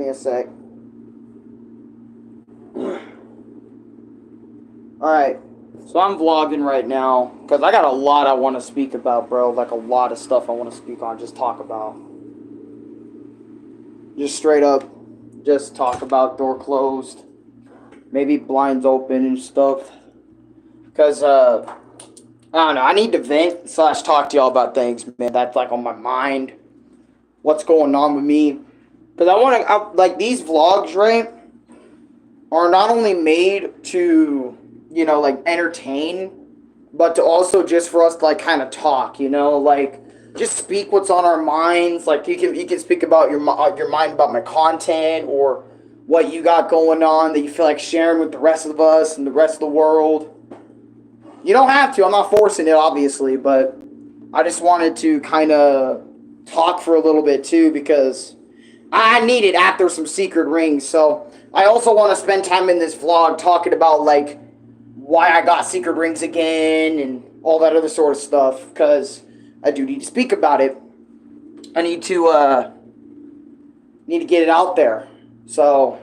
me a sec. Alright, so I'm vlogging right now, because I got a lot I want to speak about, bro. Like, a lot of stuff I want to speak on, just talk about. Just straight up, just talk about door closed. Maybe blinds open and stuff. Because, I don't know, I need to vent / talk to y'all about things, man. That's, like, on my mind. What's going on with me. Because I want to, like, these vlogs, right, are not only made to, you know, like, entertain, but to also just for us to, like, kind of talk, you know, like, just speak what's on our minds. Like, you can speak about your mind about my content, or what you got going on that you feel like sharing with the rest of us and the rest of the world. You don't have to. I'm not forcing it, obviously, but I just wanted to kind of talk for a little bit, too, because I need it after some secret rings. So I also want to spend time in this vlog talking about, like, why I got secret rings again and all that other sort of stuff, because I do need to speak about it. I need to get it out there. So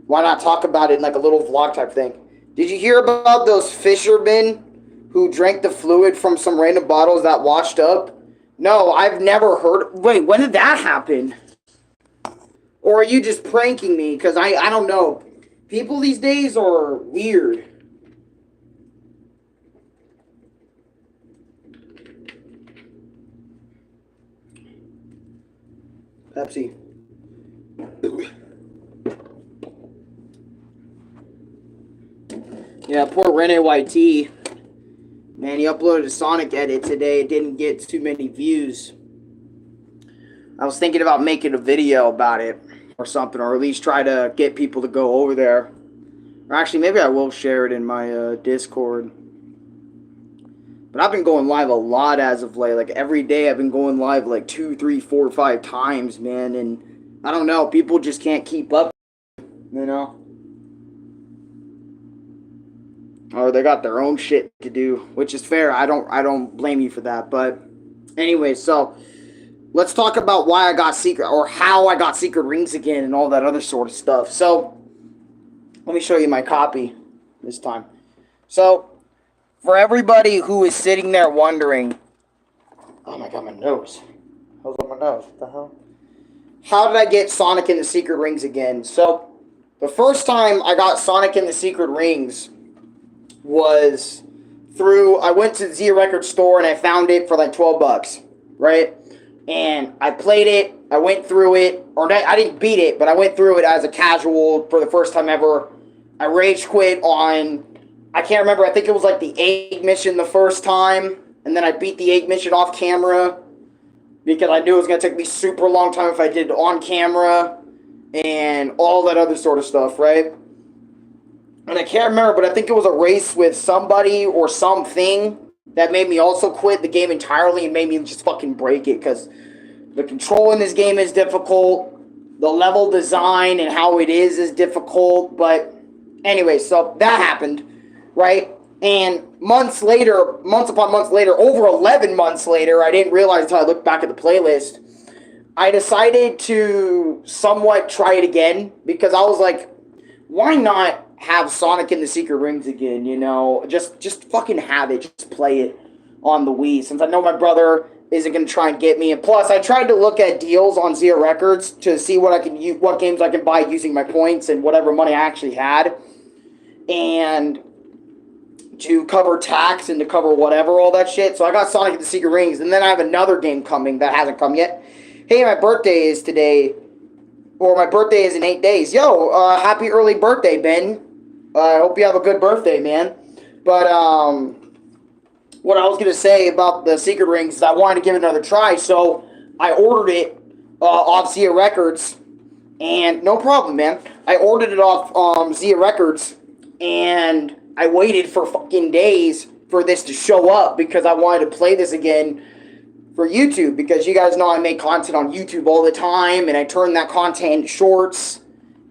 why not talk about it in, like, a little vlog type thing? Did you hear about those fishermen who drank the fluid from some random bottles that washed up? No, I've never heard. Wait, when did that happen? Or are you just pranking me? Because I don't know. People these days are weird. Pepsi. Yeah, poor Rene YT. Man, he uploaded a Sonic edit today. It didn't get too many views. I was thinking about making a video about it or something, or at least try to get people to go over there. Or actually, maybe I will share it in my Discord. But I've been going live a lot as of late. Like, every day I've been going live like 2, 3, 4, 5 times, man. And I don't know, people just can't keep up, you know? Or they got their own shit to do, which is fair. I don't blame you for that. But anyway, so let's talk about why I got secret, or how I got secret rings again and all that other sort of stuff. So let me show you my copy this time. So for everybody who is sitting there wondering, oh my god, my nose. How's on my nose? What the hell? How did I get Sonic and the Secret Rings again? So the first time I got Sonic and the Secret Rings was through, I went to the Zia Records store and I found it for like $12, right? And I played it, I went through it, or I didn't beat it, but I went through it as a casual for the first time ever. I rage quit on, I can't remember, I think it was like the egg mission the first time, and then I beat the egg mission off camera, because I knew it was going to take me super long time if I did it on camera, and all that other sort of stuff, right? And I can't remember, but I think it was a race with somebody or something that made me also quit the game entirely and made me just fucking break it, because the control in this game is difficult, the level design and how it is difficult, but anyway, so that happened, right? And months later, months upon months later, over 11 months later, I didn't realize until I looked back at the playlist, I decided to somewhat try it again, because I was like, why not have Sonic and the Secret Rings again, you know? Just fucking have it. Just play it on the Wii, since I know my brother isn't going to try and get me. And plus, I tried to look at deals on Zia Records to see what what games I can buy using my points and whatever money I actually had, and to cover tax and to cover whatever, all that shit. So I got Sonic and the Secret Rings, and then I have another game coming that hasn't come yet. Hey, my birthday is today, or my birthday is in 8 days. Yo, happy early birthday, Ben. I hope you have a good birthday, man. But, what I was going to say about the Secret Rings is I wanted to give it another try, so I ordered it off Zia Records, and no problem, man. I ordered it off Zia Records, and I waited for fucking days for this to show up, because I wanted to play this again for YouTube, because you guys know I make content on YouTube all the time, and I turn that content into shorts,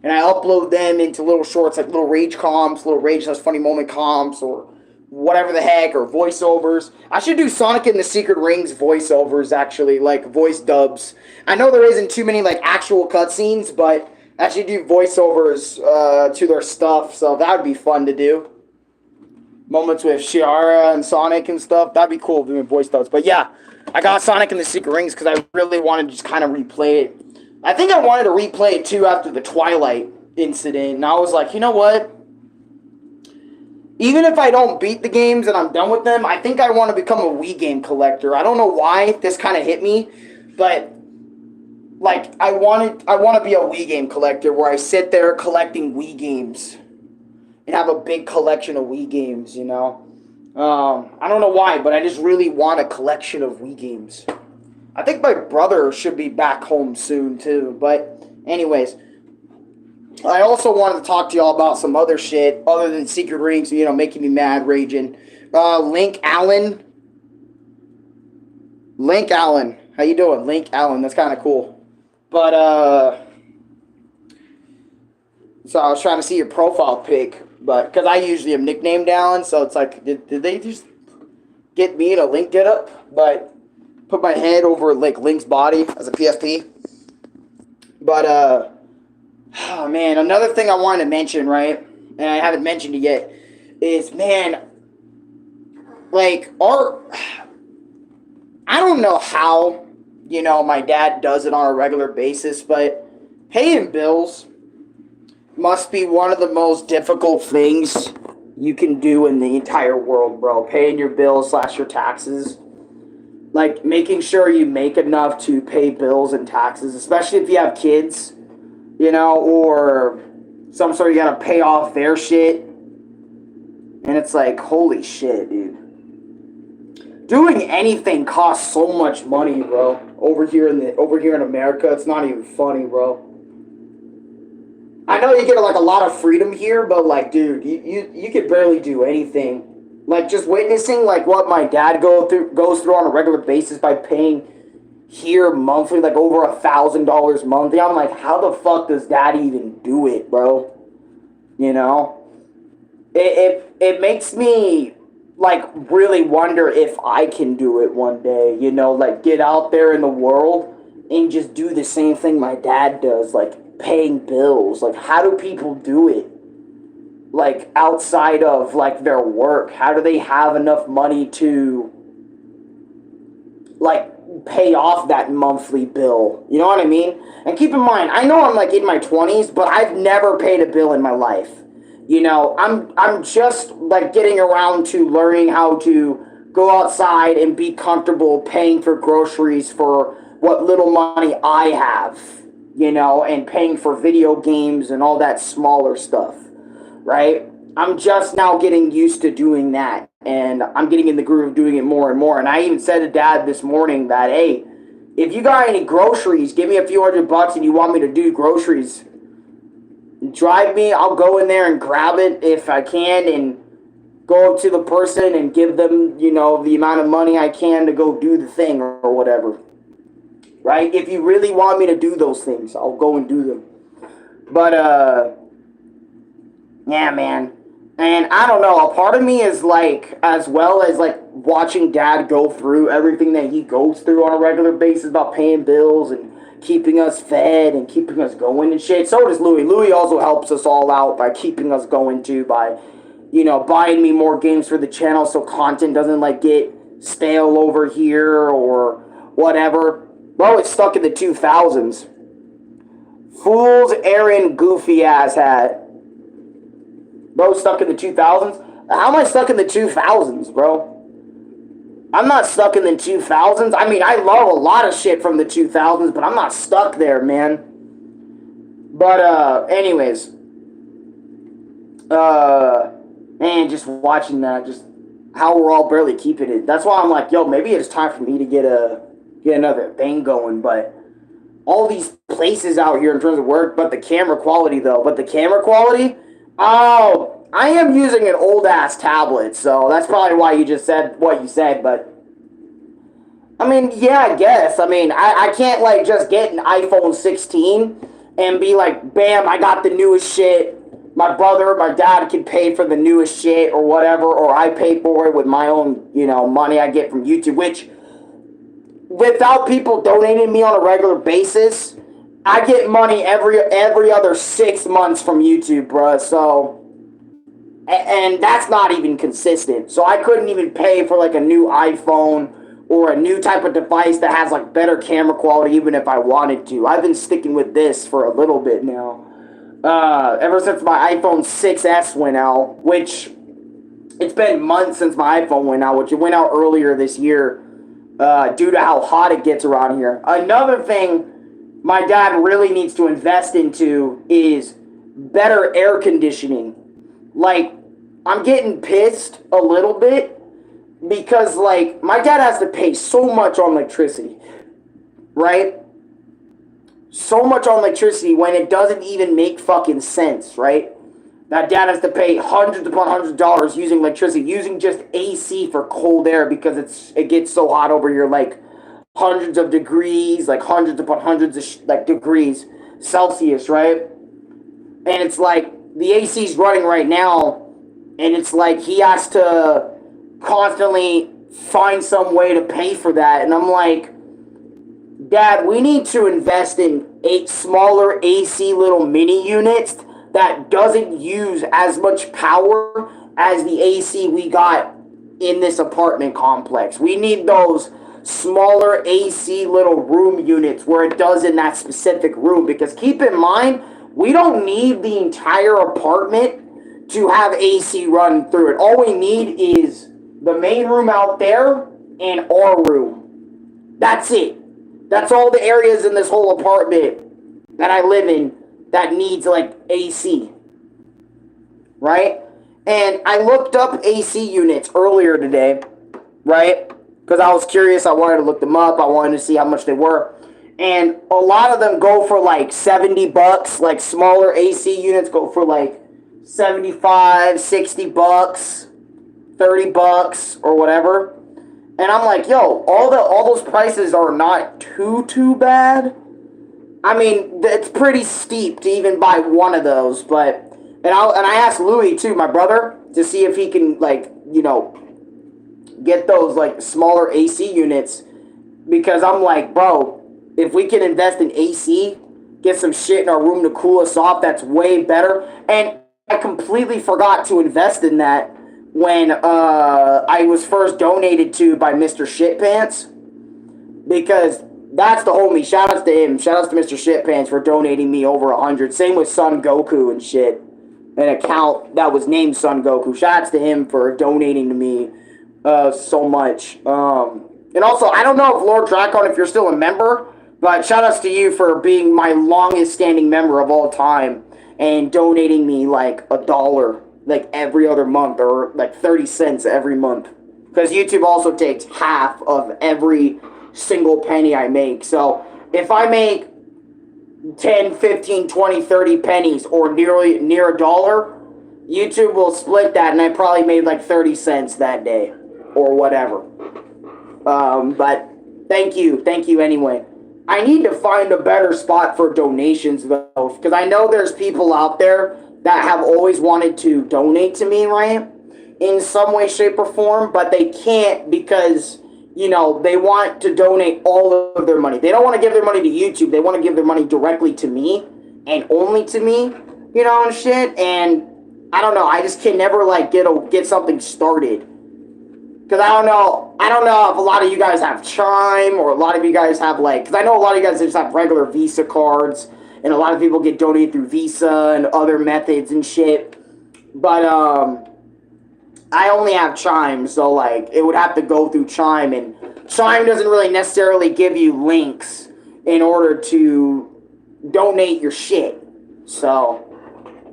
and I upload them into little shorts, like little rage comps, little rage plus funny moment comps, or whatever the heck, or voiceovers. I should do Sonic and the Secret Rings voiceovers, actually, like voice dubs. I know there isn't too many like actual cutscenes, but I should do voiceovers to their stuff, so that would be fun to do. Moments with Shiara and Sonic and stuff, that'd be cool doing voice dubs. But yeah, I got Sonic and the Secret Rings because I really wanted to just kind of replay it. I think I wanted to replay it too after the Twilight incident, and I was like, you know what? Even if I don't beat the games and I'm done with them, I think I want to become a Wii game collector. I don't know why this kind of hit me, but like I want to be a Wii game collector where I sit there collecting Wii games and have a big collection of Wii games, you know? I don't know why, but I just really want a collection of Wii games. I think my brother should be back home soon too, but anyways, I also wanted to talk to y'all about some other shit other than Secret Rings, you know, making me mad, raging. Link Allen. Link Allen. How you doing? Link Allen. That's kind of cool. But, so I was trying to see your profile pic, but, because I usually am nicknamed Allen, so it's like, did they just get me in a Link get up? But, put my head over, like, Link's body as a PSP. But, oh, man, another thing I wanted to mention, right, and I haven't mentioned it yet, is, man, like, I don't know how, you know, my dad does it on a regular basis, but paying bills must be one of the most difficult things you can do in the entire world, bro. Paying your bills / your taxes. Like, making sure you make enough to pay bills and taxes, especially if you have kids. You know, or some sort you gotta pay off their shit. And it's like, holy shit, dude. Doing anything costs so much money, bro. Over here in America, it's not even funny, bro. I know you get like a lot of freedom here, but like, dude, you could barely do anything. Like, just witnessing like what my dad goes through on a regular basis by paying here monthly, like over $1,000 monthly. I'm like, how the fuck does Dad even do it, bro? You know, it makes me like really wonder if I can do it one day. You know, like get out there in the world and just do the same thing my dad does, like paying bills. Like, how do people do it? Like outside of like their work, how do they have enough money to like pay off that monthly bill? You know what I mean? And keep in mind, I know I'm like in my 20s, but I've never paid a bill in my life. You know, I'm just like getting around to learning how to go outside and be comfortable paying for groceries for what little money I have, you know, and paying for video games and all that smaller stuff, right? I'm just now getting used to doing that, and I'm getting in the groove of doing it more and more. And I even said to Dad this morning that, hey, if you got any groceries, give me a few $100 and you want me to do groceries, drive me, I'll go in there and grab it if I can and go up to the person and give them, you know, the amount of money I can to go do the thing or whatever, right? If you really want me to do those things, I'll go and do them. But, yeah, man. And I don't know, a part of me is like, as well as like watching Dad go through everything that he goes through on a regular basis about paying bills and keeping us fed and keeping us going and shit. So does Louie. Louie also helps us all out by keeping us going too, by, you know, buying me more games for the channel so content doesn't like get stale over here or whatever. Bro, it's stuck in the 2000s. Fool's Aaron goofy ass hat. Bro, stuck in the 2000s? How am I stuck in the 2000s, bro? I'm not stuck in the 2000s. I mean, I love a lot of shit from the 2000s, but I'm not stuck there, man. But, anyways. Man, just watching that, just how we're all barely keeping it. That's why I'm like, yo, maybe it's time for me to get another thing going, but all these places out here in terms of work, but the camera quality, though. Oh, I am using an old-ass tablet, so that's probably why you just said what you said, but I mean, yeah, I guess. I mean, I can't, like, just get an iPhone 16 and be like, bam, I got the newest shit, my brother, my dad can pay for the newest shit or whatever, or I pay for it with my own, money I get from YouTube, which, without people donating me on a regular basis, I get money every other 6 months from YouTube, bruh. So, and that's not even consistent. So I couldn't even pay for like a new iPhone or a new type of device that has like better camera quality, even if I wanted to. I've been sticking with this for a little bit now. Ever since my iPhone 6S went out, which it's been months since my iPhone went out, which it went out earlier this year, due to how hot it gets around here. Another thing my dad really needs to invest into is better air conditioning. Like, I'm getting pissed a little bit because, like, my dad has to pay so much on electricity, right? So much on electricity when it doesn't even make fucking sense, right? That dad has to pay hundreds upon hundreds of dollars using electricity, using just AC for cold air because it gets so hot over here, like hundreds of degrees, like hundreds upon hundreds of degrees Celsius, right? And it's like the AC's running right now, and it's like he has to constantly find some way to pay for that, and I'm like, Dad, we need to invest in 8 smaller AC little mini units that doesn't use as much power as the AC we got in this apartment complex. We need those smaller AC little room units where it does in that specific room, because keep in mind, we don't need the entire apartment to have AC run through it. All we need is the main room out there and our room. That's it. That's all the areas in this whole apartment that I live in that needs, like, AC. Right? And I looked up AC units earlier today, right? Because I was curious. I wanted to look them up. I wanted to see how much they were. And a lot of them go for, like, $70. Like, smaller AC units go for, like, $75, $60, $30, or whatever. And I'm like, yo, all those prices are not too bad. I mean, it's pretty steep to even buy one of those, but and I asked Louis too, my brother, to see if he can, like, get those, like, smaller AC units, because I'm like, bro, if we can invest in AC, get some shit in our room to cool us off, that's way better. And I completely forgot to invest in that when I was first donated to by Mr. Shitpants, because that's the homie. Shout outs to him. Shout outs to Mr. Shitpants for donating me over 100. Same with Son Goku and shit. An account that was named Son Goku. Shout outs to him for donating to me so much. And also, I don't know if Lord Dracon, if you're still a member, but shout outs to you for being my longest standing member of all time and donating me like $1 like every other month, or like 30 cents every month, because YouTube also takes half of every single penny I make. So if I make 10, 15, 20, 30 pennies, or near $1, YouTube will split that, and I probably made like 30 cents that day or whatever. But thank you anyway. I need to find a better spot for donations though, because I know there's people out there that have always wanted to donate to me, right? In some way, shape, or form, but they can't because, they want to donate all of their money. They don't want to give their money to YouTube. They want to give their money directly to me and only to me, and shit. And I don't know. I just can never, like, get something started. Because I don't know if a lot of you guys have Chime, or a lot of you guys have, like, because I know a lot of you guys just have regular Visa cards, and a lot of people get donated through Visa and other methods and shit. But, I only have Chime, so, like, it would have to go through Chime, and Chime doesn't really necessarily give you links in order to donate your shit. So,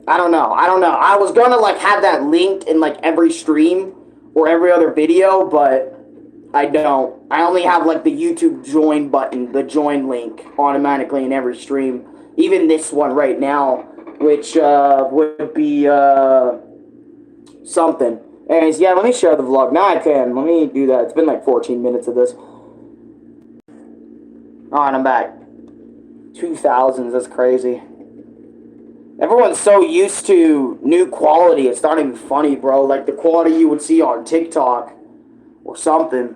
I don't know. I was gonna, like, have that linked in, like, every stream or every other video, but I don't. I only have, like, the YouTube join button, the join link, automatically in every stream. Even this one right now, which would be something. Anyways, yeah, let me share the vlog. Now I can. Let me do that. It's been like 14 minutes of this. Alright, I'm back. 2000s, that's crazy. Everyone's so used to new quality. It's not even funny, bro. Like the quality you would see on TikTok or something.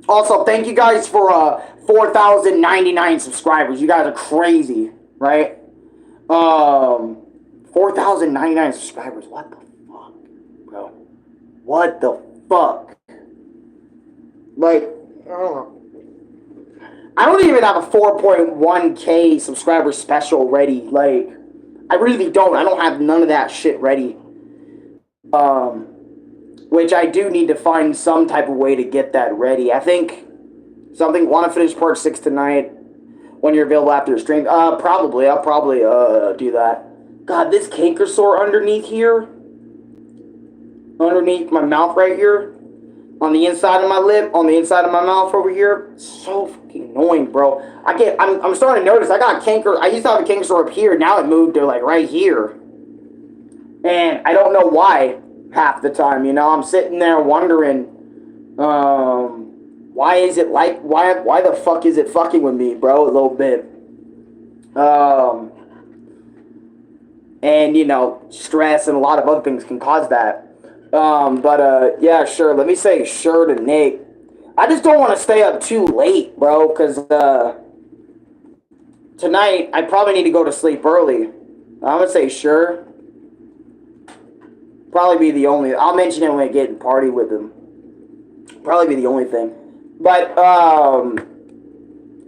Also, thank you guys for 4,099 subscribers. You guys are crazy, right? 4,099 subscribers. What the fuck, bro? What the fuck? Like, I don't even have a 4.1k subscriber special ready. Like, I really don't. I don't have none of that shit ready. Which I do need to find some type of way to get that ready. I think something. Want to finish part 6 tonight when you're available after the stream? Probably. I'll probably do that. God, this canker sore underneath here, underneath my mouth right here, on the inside of my lip, on the inside of my mouth over here, so fucking annoying, bro. I'm starting to notice I got canker. I used to have a canker sore up here. Now it moved to like right here, and I don't know why. Half the time, you know, I'm sitting there wondering, why is it like, why the fuck is it fucking with me, bro, a little bit, and, you know, stress and a lot of other things can cause that, yeah, sure, let me say sure to Nate. I just don't want to stay up too late, bro, because, tonight, I probably need to go to sleep early. I'm gonna say sure. Probably be the only. I'll mention it when I get and party with him. Probably be the only thing. But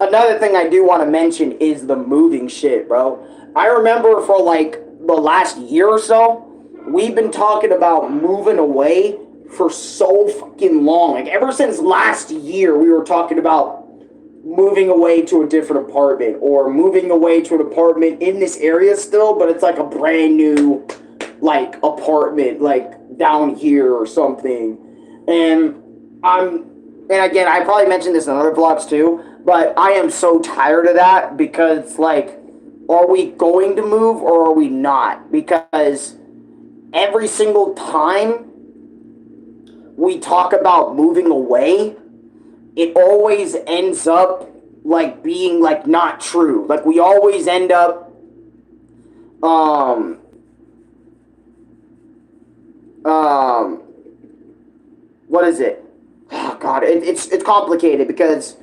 another thing I do want to mention is the moving shit, bro. I remember for like the last year or so, we've been talking about moving away for so fucking long. Like ever since last year, we were talking about moving away to a different apartment or moving away to an apartment in this area still, but it's like a brand new like apartment like down here or something. And again, I probably mentioned this in other vlogs too, but I am so tired of that because like, are we going to move or are we not? Because every single time we talk about moving away, it always ends up like being like not true. Like we always end up what is it? Oh God, it's complicated because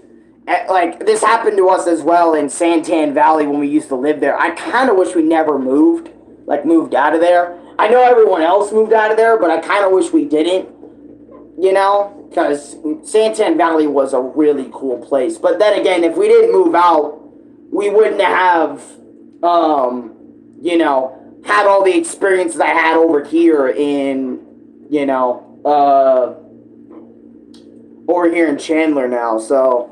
like this happened to us as well in Santan Valley when we used to live there. I kind of wish we never moved out of there. I know everyone else moved out of there, but I kind of wish we didn't, you know, because Santan Valley was a really cool place. But then again, if we didn't move out, we wouldn't have, you know, had all the experiences I had over here in, you know, over here in Chandler now. So,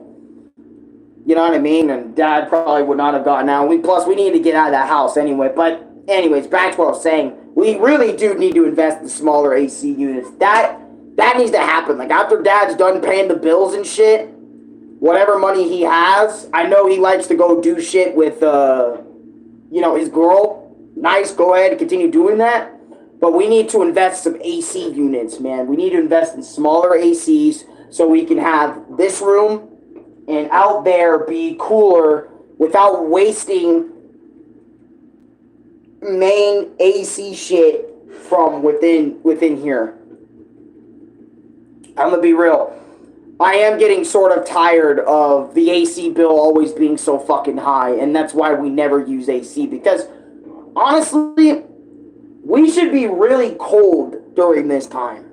you know what I mean? And Dad probably would not have gotten out. Plus, we need to get out of that house anyway. But anyways, back to what I was saying. We really do need to invest in smaller AC units. That needs to happen. Like, after Dad's done paying the bills and shit, whatever money he has, I know he likes to go do shit with, you know, his girl. Nice, go ahead and continue doing that. But we need to invest some AC units, man. We need to invest in smaller ACs so we can have this room and out there be cooler without wasting main AC shit from within here. I'm gonna be real. I am getting sort of tired of the AC bill always being so fucking high, and that's why we never use AC, because honestly, we should be really cold during this time.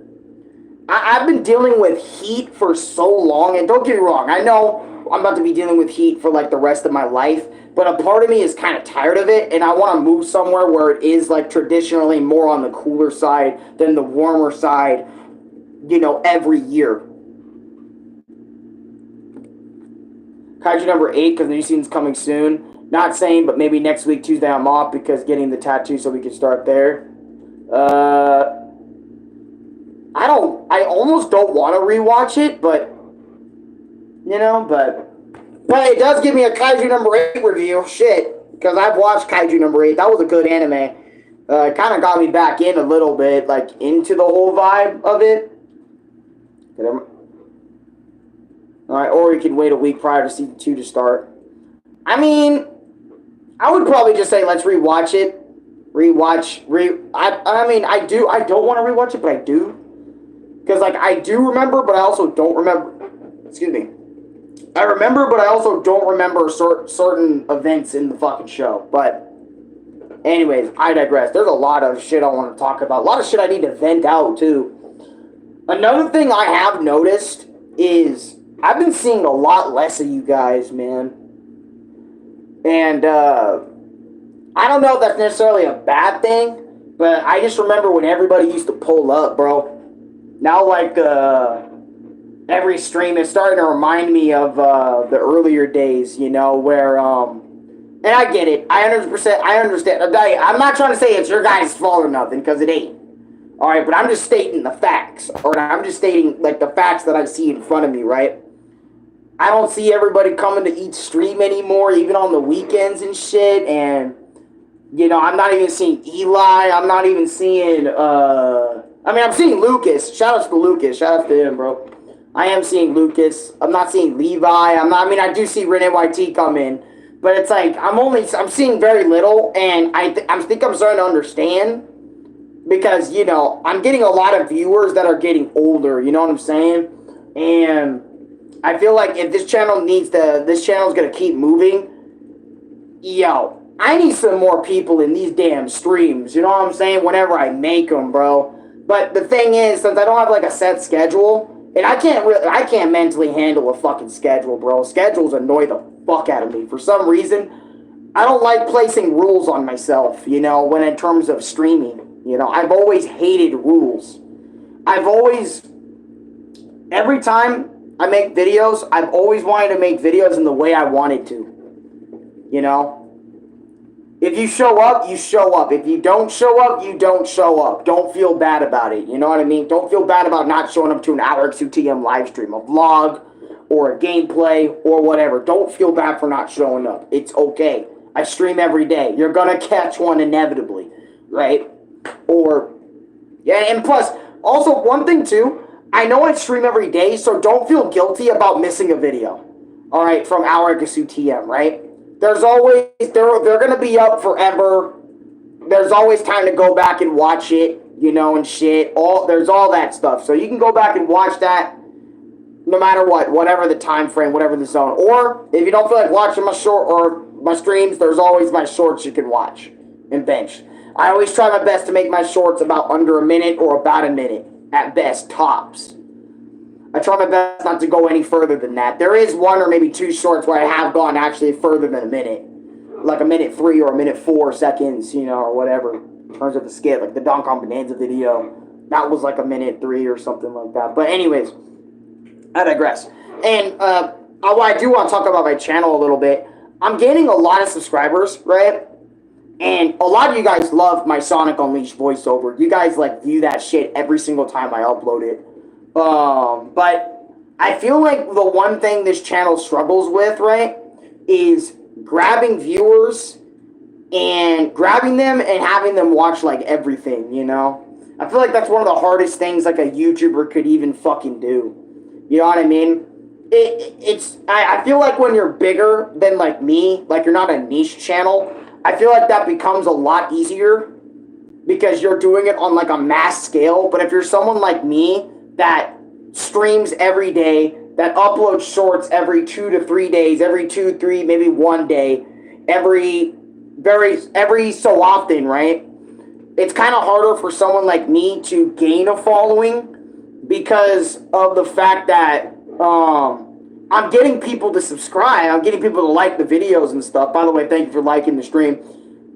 I've been dealing with heat for so long, and don't get me wrong, I know I'm about to be dealing with heat for like the rest of my life, but a part of me is kind of tired of it, and I want to move somewhere where it is like traditionally more on the cooler side than the warmer side, you know, every year. Kaiju number 8, because the new season's coming soon. Not saying, but maybe next week, Tuesday, I'm off because getting the tattoo so we can start there. I almost don't want to rewatch it, but, you know, but it does give me a Kaiju number 8 review. Shit, because I've watched Kaiju number 8. That was a good anime. It kind of got me back in a little bit, like, into the whole vibe of it. Alright, or you can wait a week prior to season 2 to start. I mean, I would probably just say let's rewatch it. I mean, I don't want to rewatch it, but I do. Because, like, I do remember, but I also don't remember. Excuse me. I remember, but I also don't remember certain events in the fucking show. But, anyways, I digress. There's a lot of shit I want to talk about. A lot of shit I need to vent out, too. Another thing I have noticed is I've been seeing a lot less of you guys, man. And, I don't know if that's necessarily a bad thing, but I just remember when everybody used to pull up, bro. Now, like, every stream is starting to remind me of the earlier days, you know, where, and I get it. I understand. I'm not trying to say it's your guys' fault or nothing, because it ain't. All right, but I'm just stating the facts, or I'm just stating, like, the facts that I see in front of me, right? I don't see everybody coming to each stream anymore, even on the weekends and shit, and, you know, I'm not even seeing Eli. I'm not even seeing, I mean, I'm seeing Lucas. Shout out to Lucas. Shout out to him, bro. I am seeing Lucas. I'm not seeing Levi. I mean, I do see Renee YT come in, but it's like I'm seeing very little, and I think I'm starting to understand because, you know, I'm getting a lot of viewers that are getting older. You know what I'm saying? And I feel like if this channel's gonna keep moving, yo, I need some more people in these damn streams. You know what I'm saying? Whenever I make them, bro. But the thing is, since I don't have like a set schedule, and I can't mentally handle a fucking schedule, bro. Schedules annoy the fuck out of me. For some reason, I don't like placing rules on myself, you know, when in terms of streaming. You know, I've always hated rules. Every time I make videos, I've always wanted to make videos in the way I wanted to. You know? If you show up, you show up. If you don't show up, you don't show up. Don't feel bad about it. You know what I mean? Don't feel bad about not showing up to an RX2TM live stream, a vlog, or a gameplay, or whatever. Don't feel bad for not showing up. It's okay. I stream every day. You're gonna catch one inevitably, right? Or, yeah, and plus, also, one thing too, I know I stream every day, so don't feel guilty about missing a video, all right, from RX2TM, right? There's always, they're going to be up forever. There's always time to go back and watch it, you know, and shit. There's all that stuff. So you can go back and watch that no matter what, whatever the time frame, whatever the zone. Or if you don't feel like watching my my streams, there's always my shorts you can watch and bench. I always try my best to make my shorts about under a minute or about a minute at best, tops. I try my best not to go any further than that. There is one or maybe two shorts where I have gone actually further than a minute. Like a minute 3 or a minute 4 seconds, you know, or whatever. In terms of the skit, like the Don Kong Bonanza video. That was like a minute 3 or something like that. But anyways, I digress. And what I do want to talk about my channel a little bit. I'm gaining a lot of subscribers, right? And a lot of you guys love my Sonic Unleashed voiceover. You guys, like, view that shit every single time I upload it. But I feel like the one thing this channel struggles with, right, is grabbing viewers and grabbing them and having them watch, like, everything, you know? I feel like that's one of the hardest things, like, a YouTuber could even fucking do. You know what I mean? I feel like when you're bigger than, like, me, like, you're not a niche channel, I feel like that becomes a lot easier because you're doing it on, like, a mass scale. But if you're someone like me that streams every day, that uploads shorts every 2 to 3 days, every 2, 3, maybe 1 day, every so often, right? It's kind of harder for someone like me to gain a following because of the fact that I'm getting people to subscribe. I'm getting people to like the videos and stuff. By the way, thank you for liking the stream.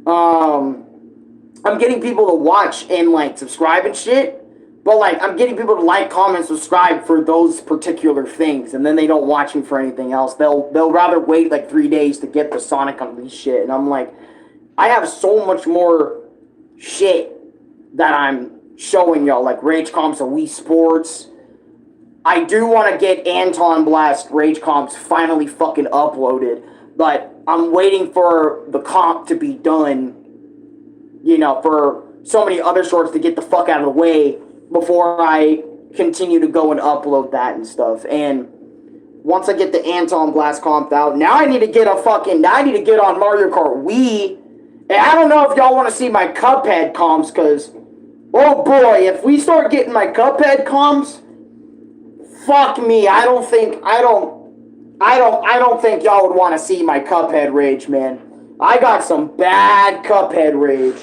I'm getting people to watch and, like, subscribe and shit. But, like, I'm getting people to like, comment, subscribe for those particular things. And then they don't watch me for anything else. They'll rather wait, like, 3 days to get the Sonic Unleashed shit. And I'm like, I have so much more shit that I'm showing y'all. Like, Rage Comps and Wii Sports. I do want to get Anton Blast Rage Comps finally fucking uploaded. But I'm waiting for the comp to be done, you know, for so many other shorts to get the fuck out of the way before I continue to go and upload that and stuff. And once I get the Anton Blast comp out, now I need to get on Mario Kart Wii And I don't know if y'all want to see my Cuphead comms, because, oh boy, if we start getting my Cuphead comms, fuck me. I don't think y'all would want to see my Cuphead rage, man. I got some bad Cuphead rage.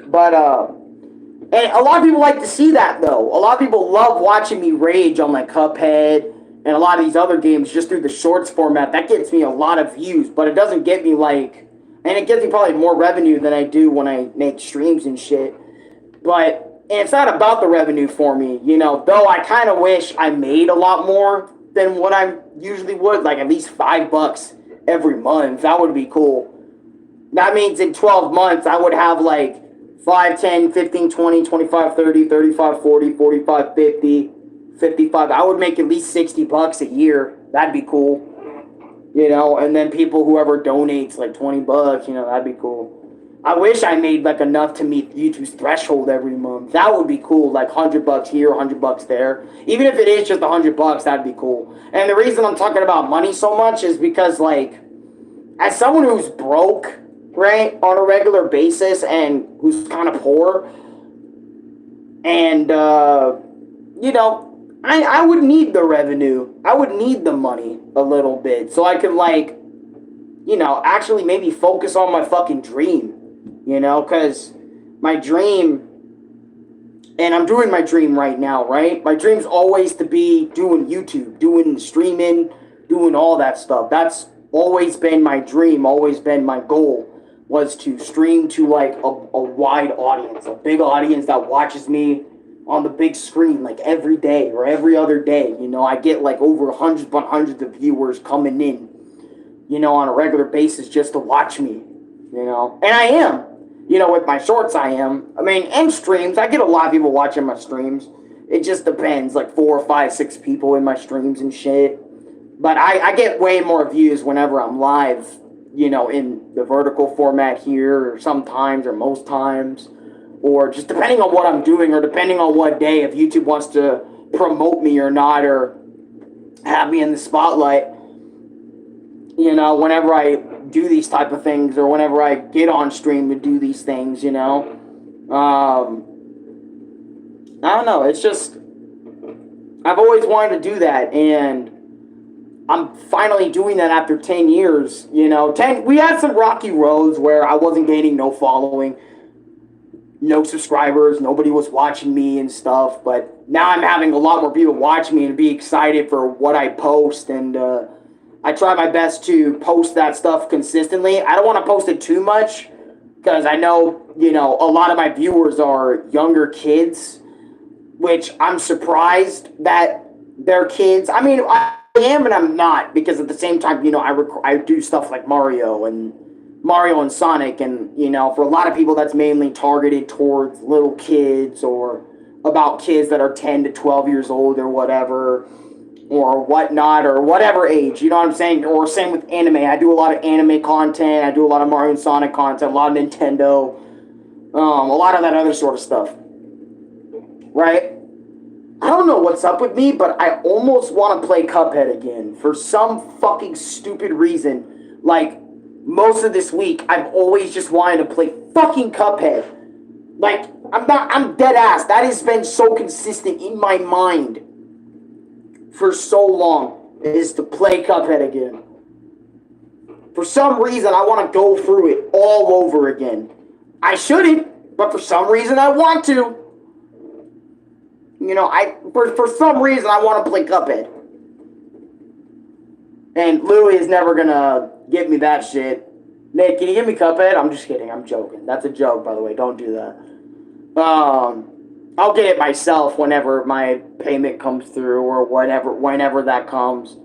But, and a lot of people like to see that, though. A lot of people love watching me rage on, like, Cuphead and a lot of these other games just through the shorts format. That gets me a lot of views, but it doesn't get me, like... And it gets me probably more revenue than I do when I make streams and shit. But it's not about the revenue for me, you know, though I kind of wish I made a lot more than what I usually would, like at least $5 every month. That would be cool. That means in 12 months, I would have like 5, 10, 15, 20, 25, 30, 35, 40, 45, 50, 55. I would make at least $60 a year. That'd be cool. You know, and then people, whoever donates like $20, you know, that'd be cool. I wish I made like enough to meet YouTube's threshold every month. That would be cool, like $100 here, $100 there. Even if it is just $100, that'd be cool. And the reason I'm talking about money so much is because, like, as someone who's broke, right, on a regular basis and who's kind of poor, and, you know, I would need the revenue. I would need the money a little bit so I could, like, you know, actually maybe focus on my fucking dream, you know, because my dream, and I'm doing my dream right now, right? My dream's always to be doing YouTube, doing streaming, doing all that stuff. That's always been my dream, always been my goal, was to stream to, like, a wide audience, a big audience that watches me on the big screen, like, every day or every other day. You know, I get, like, over hundreds upon hundreds of viewers coming in, you know, on a regular basis just to watch me, you know. And I am. You know, with my shorts, I am. I mean, and streams. I get a lot of people watching my streams. It just depends, like 4, 5, 6 people in my streams and shit. But I get way more views whenever I'm live, you know, in the vertical format here, or sometimes, or most times. Or just depending on what I'm doing, or depending on what day, if YouTube wants to promote me or not, or have me in the spotlight. You know, whenever I do these type of things, or whenever I get on stream to do these things, you know. I don't know, it's just, I've always wanted to do that, and I'm finally doing that after 10 years, you know. We had some rocky roads where I wasn't gaining no following, no subscribers, nobody was watching me and stuff, but now I'm having a lot more people watch me and be excited for what I post, and I try my best to post that stuff consistently. I don't want to post it too much, because I know, you know, a lot of my viewers are younger kids, which I'm surprised that they're kids. I mean, I am and I'm not, because at the same time, you know, I do stuff like Mario and Sonic, and, you know, for a lot of people that's mainly targeted towards little kids, or about kids that are 10 to 12 years old or whatever, or whatnot, or whatever age, you know what I'm saying? Or same with anime. I do a lot of anime content, I do a lot of Mario and Sonic content, a lot of Nintendo, a lot of that other sort of stuff, right? I don't know what's up with me, but I almost want to play Cuphead again for some fucking stupid reason. Like, most of this week, I've always just wanted to play fucking Cuphead. Like, I'm dead ass. That has been so consistent in my mind for so long, is to play Cuphead again. For some reason, I want to go through it all over again. I shouldn't, but for some reason, I want to. You know, for some reason, I want to play Cuphead. And Louie is never gonna give me that shit. Nick, can you give me Cuphead? I'm just kidding. I'm joking. That's a joke, by the way. Don't do that. I'll get it myself whenever my payment comes through, or whenever that comes.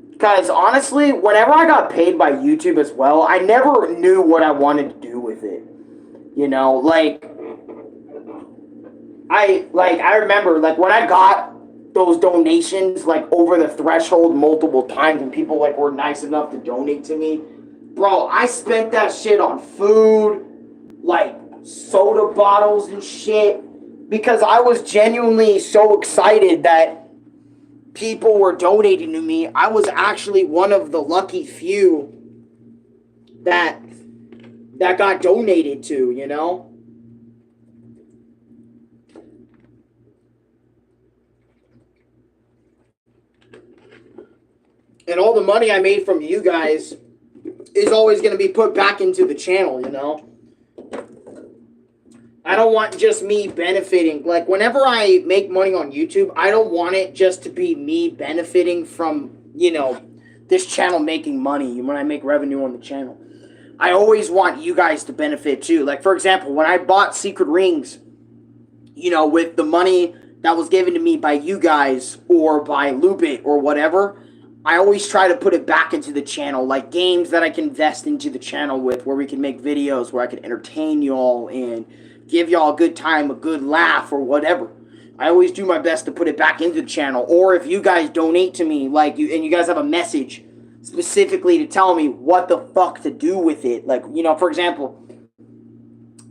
Because honestly, whenever I got paid by YouTube as well, I never knew what I wanted to do with it. You know, like I remember, like, when I got those donations, like, over the threshold multiple times, and people, like, were nice enough to donate to me, bro, I spent that shit on food, like, soda bottles and shit, because I was genuinely so excited that people were donating to me. I was actually one of the lucky few that got donated to, you know? And all the money I made from you guys is always going to be put back into the channel, you know? I don't want just me benefiting. Like, whenever I make money on YouTube, I don't want it just to be me benefiting from, you know, this channel making money when I make revenue on the channel. I always want you guys to benefit too. Like, for example, when I bought Secret Rings, you know, with the money that was given to me by you guys or by Lubit or whatever, I always try to put it back into the channel, like games that I can invest into the channel with, where we can make videos, where I can entertain y'all and give y'all a good time, a good laugh, or whatever. I always do my best to put it back into the channel. Or if you guys donate to me, like, you guys have a message specifically to tell me what the fuck to do with it. Like, you know, for example,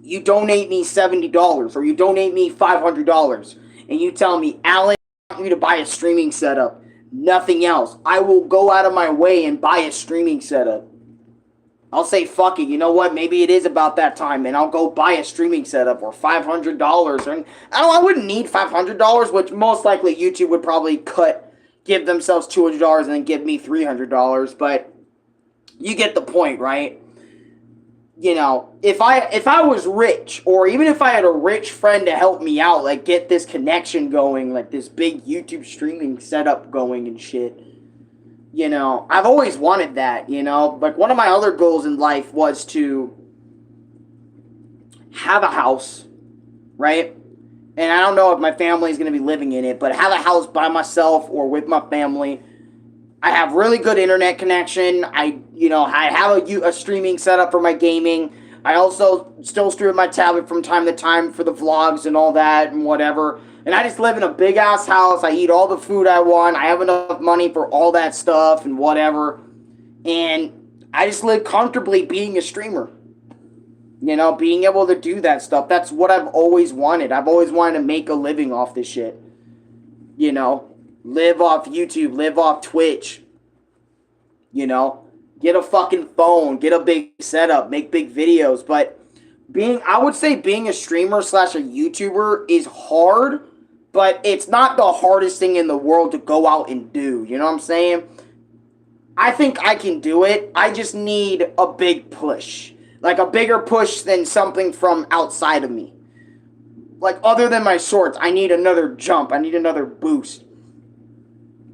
you donate me $70 or you donate me $500 and you tell me, Alan, I want you to buy a streaming setup. Nothing else. I will go out of my way and buy a streaming setup. I'll say, fuck it, you know what? Maybe it is about that time, and I'll go buy a streaming setup or $500. And I wouldn't need $500, which most likely YouTube would probably give themselves $200 and then give me $300. But you get the point, right? You know, if I was rich, or even if I had a rich friend to help me out, like get this connection going, like this big YouTube streaming setup going and shit, you know, I've always wanted that, you know. Like, one of my other goals in life was to have a house, right? And I don't know if my family is going to be living in it, but have a house by myself or with my family. I have really good internet connection. I have a streaming setup for my gaming. I also still stream my tablet from time to time for the vlogs and all that and whatever. And I just live in a big ass house. I eat all the food I want. I have enough money for all that stuff and whatever. And I just live comfortably being a streamer. You know, being able to do that stuff. That's what I've always wanted. I've always wanted to make a living off this shit. You know. Live off YouTube, live off Twitch, you know, get a fucking phone, get a big setup, make big videos. But I would say being a streamer / a YouTuber is hard, but it's not the hardest thing in the world to go out and do, you know what I'm saying? I think I can do it. I just need a big push, like a bigger push than something from outside of me. Like, other than my shorts, I need another jump, I need another boost.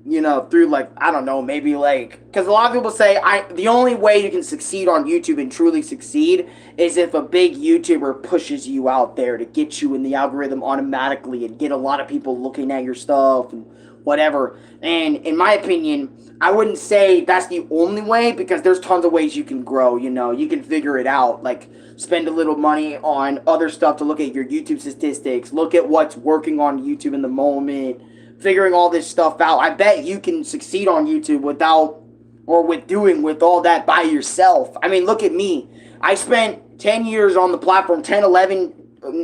You know, through, like, I don't know, maybe, like, because a lot of people say the only way you can succeed on YouTube and truly succeed is if a big YouTuber pushes you out there to get you in the algorithm automatically and get a lot of people looking at your stuff and whatever. And in my opinion, I wouldn't say that's the only way, because there's tons of ways you can grow, you know. You can figure it out, like, spend a little money on other stuff to look at your YouTube statistics, look at what's working on YouTube in the moment, figuring all this stuff out. I bet you can succeed on YouTube with all that by yourself. I mean, look at me. I spent 10 years on the platform, 10, 11,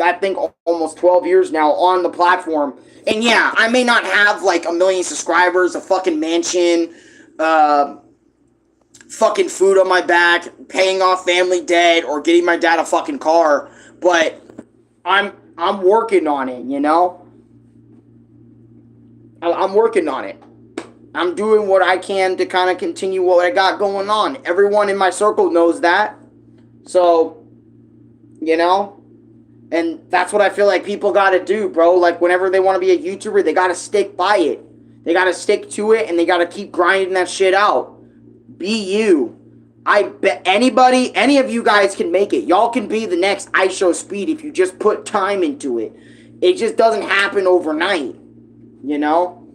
I think almost 12 years now on the platform. And yeah, I may not have like 1 million subscribers, a fucking mansion, fucking food on my back, paying off family debt, or getting my dad a fucking car, but I'm working on it, you know? I'm working on it. I'm doing what I can to kind of continue what I got going on. Everyone in my circle knows that. So, you know, and that's what I feel like people got to do, bro. Like, whenever they want to be a YouTuber, they got to stick by it. They got to stick to it, and they got to keep grinding that shit out. Be you. I bet any of you guys can make it. Y'all can be the next IShowSpeed if you just put time into it. It just doesn't happen overnight. You know?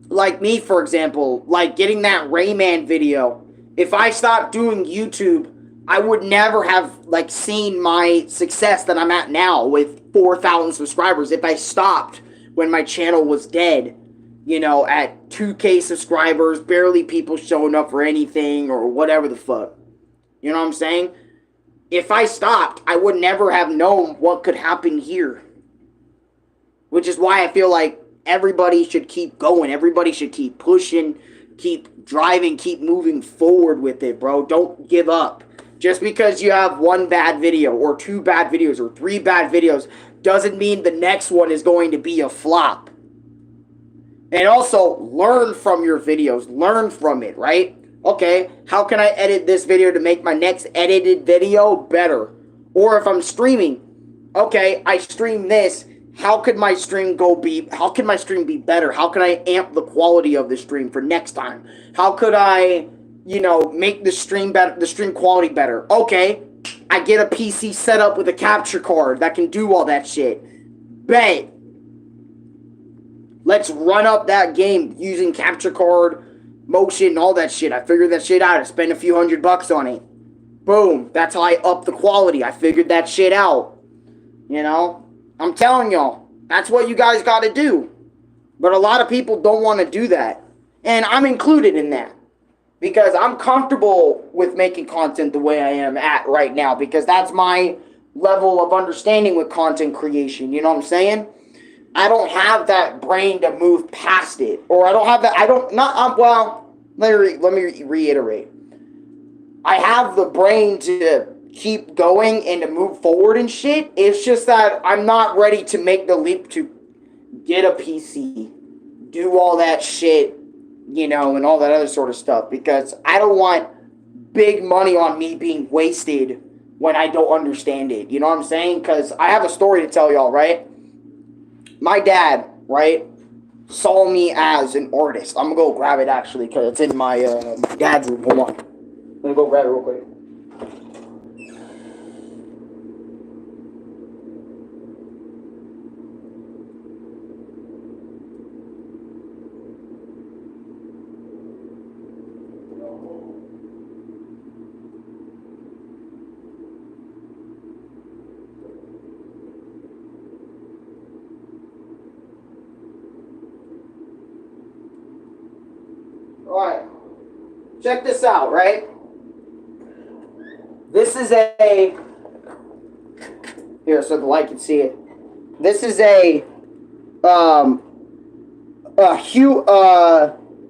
Like me, for example, like getting that Rayman video. If I stopped doing YouTube, I would never have, like, seen my success that I'm at now with 4,000 subscribers if I stopped when my channel was dead. You know, at 2K subscribers, barely people showing up for anything or whatever the fuck. You know what I'm saying? If I stopped, I would never have known what could happen here. Which is why I feel like everybody should keep going. Everybody should keep pushing, keep driving, keep moving forward with it, bro. Don't give up. Just because you have one bad video or two bad videos or three bad videos doesn't mean the next one is going to be a flop. And also, learn from your videos. Learn from it, right? Okay, how can I edit this video to make my next edited video better? Or if I'm streaming, okay, I stream this. How could my stream be better? How can I amp the quality of the stream for next time? How could I, make the stream quality better? Okay, I get a PC set up with a capture card that can do all that shit. Bet. Let's run up that game using capture card, motion, and all that shit. I figured that shit out. I spent a few $100 on it. Boom. That's how I up the quality. I figured that shit out. I'm telling y'all, that's what you guys got to do. But a lot of people don't want to do that. And I'm included in that. Because I'm comfortable with making content the way I am at right now. Because that's my level of understanding with content creation. You know what I'm saying? I don't have that brain to move past it. Or I don't have that, let me reiterate. I have the brain to keep going and to move forward and shit. It's just that I'm not ready to make the leap to get a PC, do all that shit, and all that other sort of stuff. Because I don't want big money on me being wasted when I don't understand it. You know what I'm saying? Because I have a story to tell y'all, right? My dad, right, saw me as an artist. I'm going to go grab it, actually, because it's in my dad's room. Hold on. Let me go grab it real quick. Alright, check this out, right? This is here, so the light can see it. This is a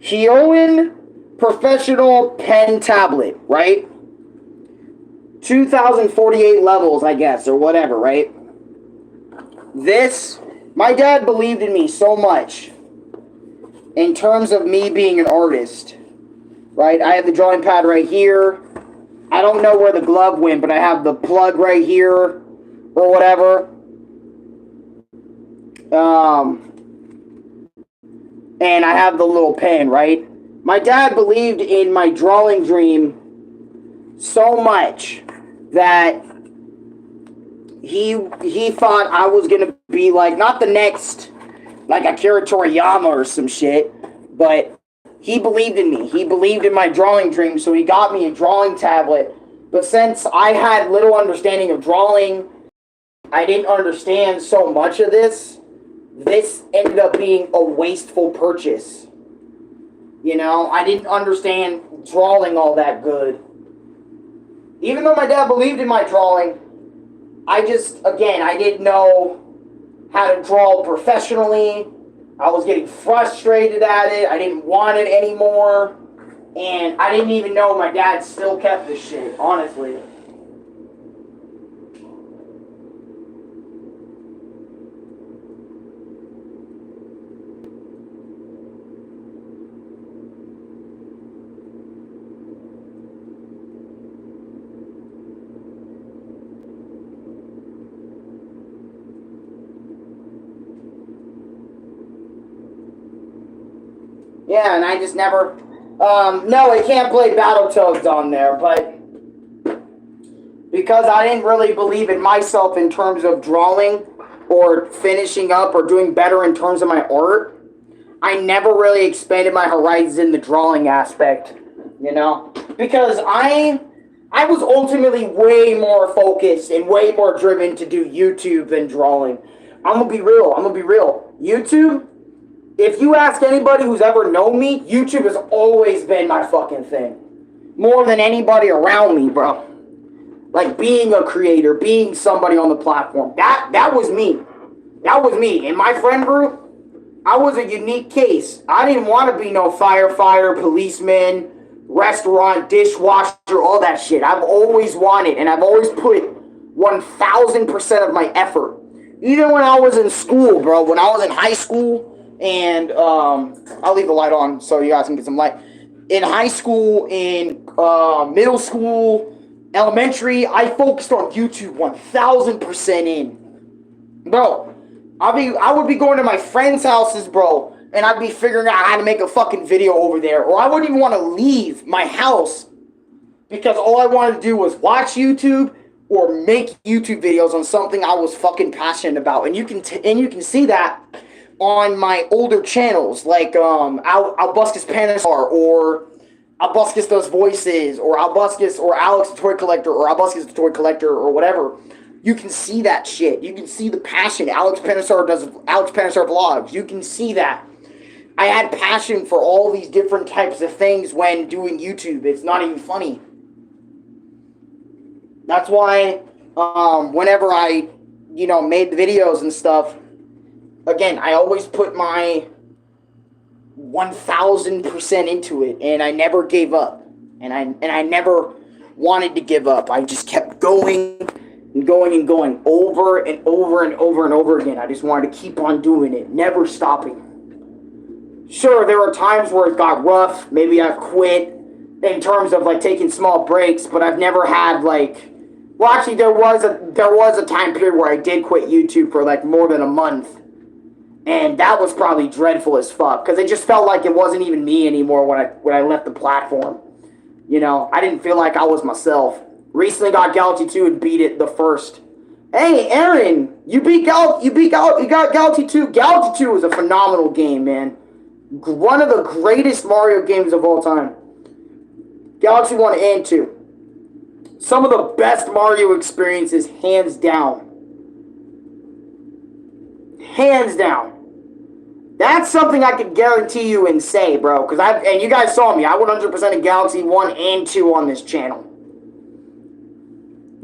Huion professional pen tablet, right? 2048 levels, I guess, or whatever, right? My dad believed in me so much. In terms of me being an artist, right? I have the drawing pad right here. I don't know where the glove went, but I have the plug right here, or whatever. And I have the little pen, right? My dad believed in my drawing dream so much that he thought I was gonna be like, not the next, like Akira Toriyama or some shit, but he believed in me. He believed in my drawing dream, so he got me a drawing tablet. But since I had little understanding of drawing, I didn't understand so much of this. This ended up being a wasteful purchase. I didn't understand drawing all that good. Even though my dad believed in my drawing, I didn't know how to draw professionally. I was getting frustrated at it. I didn't want it anymore. And I didn't even know my dad still kept this shit, honestly. Yeah, and I just never... no, it can't play Battletoads on there, but... Because I didn't really believe in myself in terms of drawing or finishing up or doing better in terms of my art, I never really expanded my horizons in the drawing aspect, Because I was ultimately way more focused and way more driven to do YouTube than drawing. I'm gonna be real. YouTube... If you ask anybody who's ever known me, YouTube has always been my fucking thing. More than anybody around me, bro. Like being a creator, being somebody on the platform. That was me. That was me. In my friend group, I was a unique case. I didn't want to be no firefighter, policeman, restaurant, dishwasher, all that shit. I've always wanted, and I've always put 1,000% of my effort. Even when I was in school, bro, when I was in high school, and I'll leave the light on so you guys can get some light. In high school, in middle school, elementary, I focused on YouTube 1,000% in. Bro, I would be going to my friends' houses, bro, and I'd be figuring out how to make a fucking video over there. Or I wouldn't even want to leave my house because all I wanted to do was watch YouTube or make YouTube videos on something I was fucking passionate about. And you can see that on my older channels, like Albuscus Panisar, or Albuscus Does Voices, or Albuscus, or Alex the Toy Collector, or Albuscus the Toy Collector, or whatever. You can see that shit. You can see the passion. Alex Panisar vlogs. You can see that. I had passion for all these different types of things when doing YouTube. It's not even funny. That's why whenever I, made the videos and stuff, again, I always put my 1,000% into it, and I never gave up. And I never wanted to give up. I just kept going and going and going over and over and over and over again. I just wanted to keep on doing it, never stopping. Sure, there were times where it got rough. Maybe I quit in terms of like taking small breaks, but I've never had like. Well, actually, there was a time period where I did quit YouTube for like more than a month, and that was probably dreadful as fuck because it just felt like it wasn't even me anymore when I left the platform. I didn't feel like I was myself. Recently got Galaxy 2 and beat it the first. Hey, Aaron, you got Galaxy 2. Galaxy 2 is a phenomenal game, man. One of the greatest Mario games of all time. Galaxy 1 and 2. Some of the best Mario experiences, hands down. Hands down. That's something I can guarantee you and say, bro. And you guys saw me. I 100% of Galaxy 1 and 2 on this channel.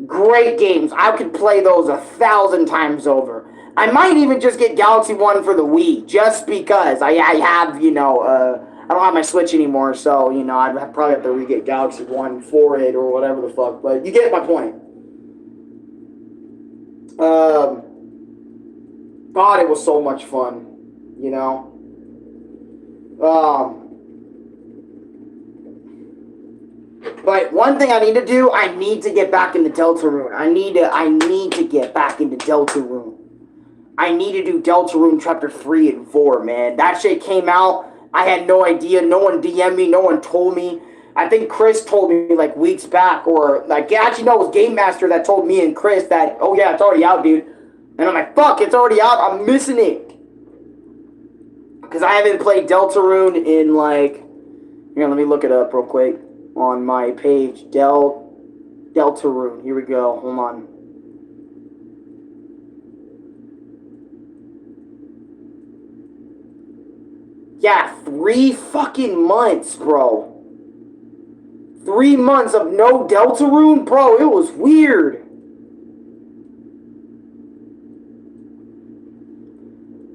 Great games. I could play those 1,000 times over. I might even just get Galaxy 1 for the Wii, just because I have, I don't have my Switch anymore, so, I'd probably have to re-get Galaxy 1 for it or whatever the fuck, but you get my point. God, it was so much fun, But one thing I need to do, I need to get back into Deltarune. I need to get back into Deltarune. I need to do Deltarune Chapter 3 and 4, man. That shit came out. I had no idea. No one DM'd me. No one told me. I think Chris told me like weeks back, or like actually no, it was Game Master that told me and Chris that, oh yeah, it's already out, dude. And I'm like, fuck, it's already out. I'm missing it. Because I haven't played Deltarune in like, here, let me look it up real quick on my page. Deltarune. Here we go. Hold on. Yeah, 3 fucking months, bro. 3 months of no Deltarune? Bro, it was weird.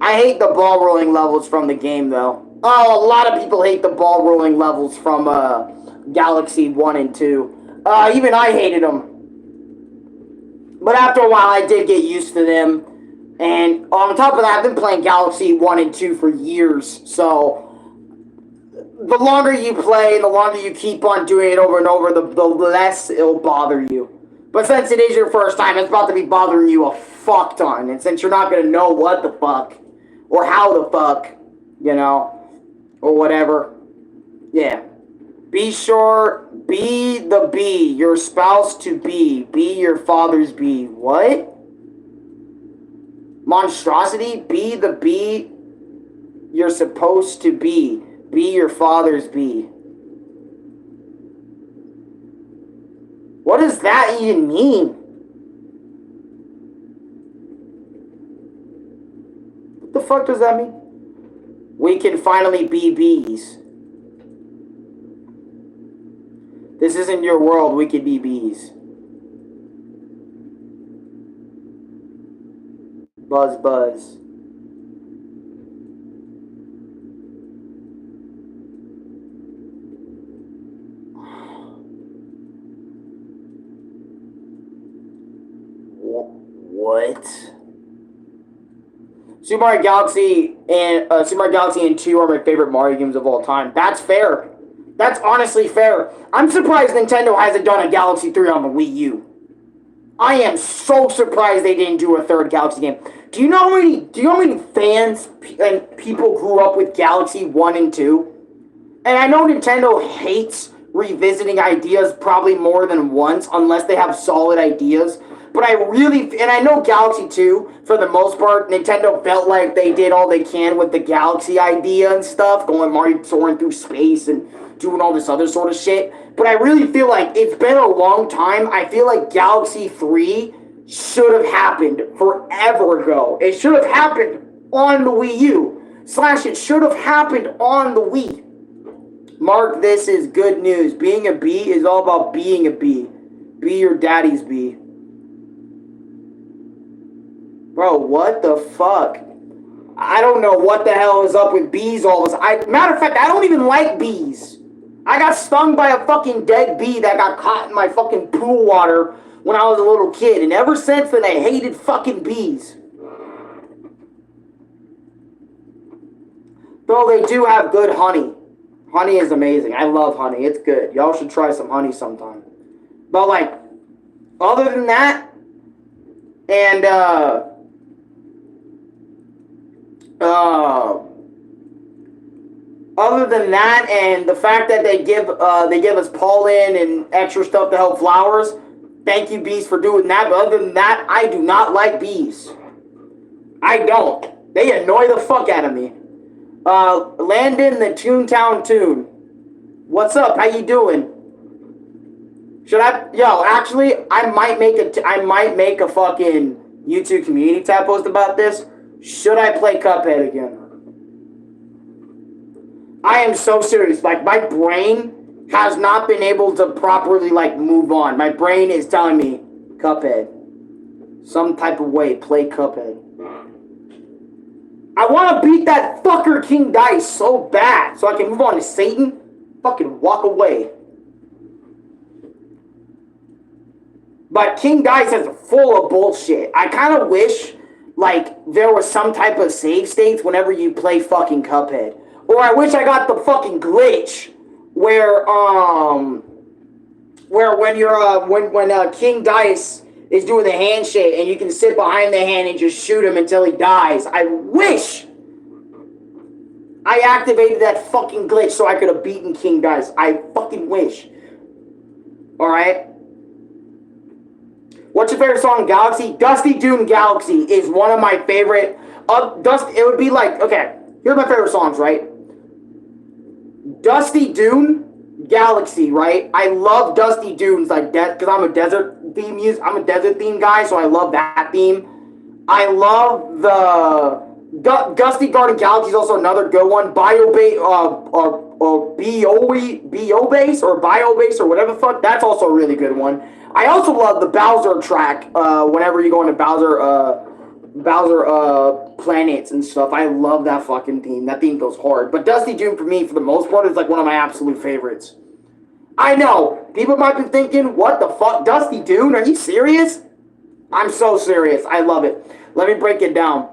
I hate the ball rolling levels from the game, though. Oh, a lot of people hate the ball rolling levels from Galaxy 1 and 2. Even I hated them. But after a while, I did get used to them. And on top of that, I've been playing Galaxy 1 and 2 for years. So, the longer you play, the longer you keep on doing it over and over, the less it'll bother you. But since it is your first time, it's about to be bothering you a fuck ton. And since you're not going to know what the fuck, or how the fuck, or whatever. Yeah. Be sure, be the bee, your spouse to be your father's bee. What? Monstrosity? Be the bee you're supposed to be your father's bee. What does that even mean? What the fuck does that mean? We can finally be bees. This isn't your world, we can be bees. Buzz, buzz. what? Super Mario Galaxy and 2 are my favorite Mario games of all time. That's fair. That's honestly fair. I'm surprised Nintendo hasn't done a Galaxy 3 on the Wii U. I am so surprised they didn't do a third Galaxy game. Do you know how many fans and people grew up with Galaxy 1 and 2? And I know Nintendo hates revisiting ideas probably more than once unless they have solid ideas. But I know Galaxy 2, for the most part, Nintendo felt like they did all they can with the Galaxy idea and stuff, going Mario soaring through space and doing all this other sort of shit. But I really feel like it's been a long time. I feel like Galaxy 3 should have happened forever ago. It should have happened on the Wii U. / it should have happened on the Wii. Mark, this is good news. Being a bee is all about being a bee. Be your daddy's bee. Bro, what the fuck? I don't know what the hell is up with bees all this. Matter of fact, I don't even like bees. I got stung by a fucking dead bee that got caught in my fucking pool water when I was a little kid. And ever since then, I hated fucking bees. Though they do have good honey. Honey is amazing. I love honey. It's good. Y'all should try some honey sometime. But, like, other than that, and, other than that, and the fact that they give us pollen and extra stuff to help flowers, thank you, bees, for doing that. But other than that, I do not like bees. I don't. They annoy the fuck out of me. Landon, the Toontown Tune. What's up? How you doing? Should I? Yo, actually, I might make a fucking YouTube community tab post about this. Should I play Cuphead again? I am so serious. Like, my brain has not been able to properly, like, move on. My brain is telling me, Cuphead. Some type of way, play Cuphead. I want to beat that fucker King Dice so bad so I can move on to Satan. Fucking walk away. But King Dice is full of bullshit. I kind of wish, like, there was some type of save states whenever you play fucking Cuphead. Or I wish I got the fucking glitch where when King Dice is doing the handshake and you can sit behind the hand and just shoot him until he dies. I wish I activated that fucking glitch so I could have beaten King Dice. I fucking wish. Alright? What's your favorite song, Galaxy? Dusty Dune Galaxy is one of my favorite. It would be like, okay, here's my favorite songs, right? Dusty Dune Galaxy, right? I love Dusty Dunes, like, because I'm a desert theme I'm a desert theme guy, so I love that theme. I love the Dusty Garden Galaxy is also another good one. Biobase or whatever the fuck. That's also a really good one. I also love the Bowser track. Whenever you go into Bowser planets and stuff, I love that fucking theme. That theme goes hard. But Dusty Dune for me, for the most part, is like one of my absolute favorites. I know people might be thinking, "What the fuck, Dusty Dune? Are you serious?" I'm so serious. I love it. Let me break it down.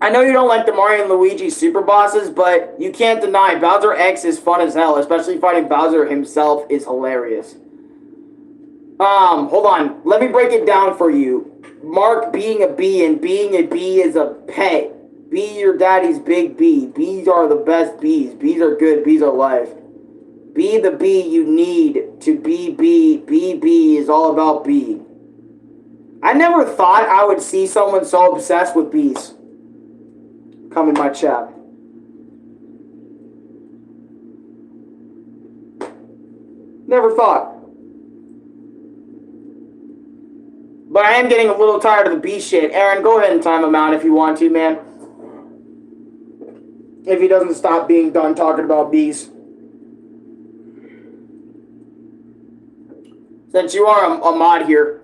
I know you don't like the Mario and Luigi super bosses, but you can't deny Bowser X is fun as hell. Especially fighting Bowser himself is hilarious. Hold on. Let me break it down for you. Mark being a bee, and being a bee is a pet. Be your daddy's big bee. Bees are the best bees. Bees are good. Bees are life. Be the bee you need to be bee. Be bee is all about bee. I never thought I would see someone so obsessed with bees. Come in my chat. Never thought. But I am getting a little tired of the bee shit. Aaron, go ahead and time him out if you want to, man. If he doesn't stop being done talking about bees. Since you are a mod here.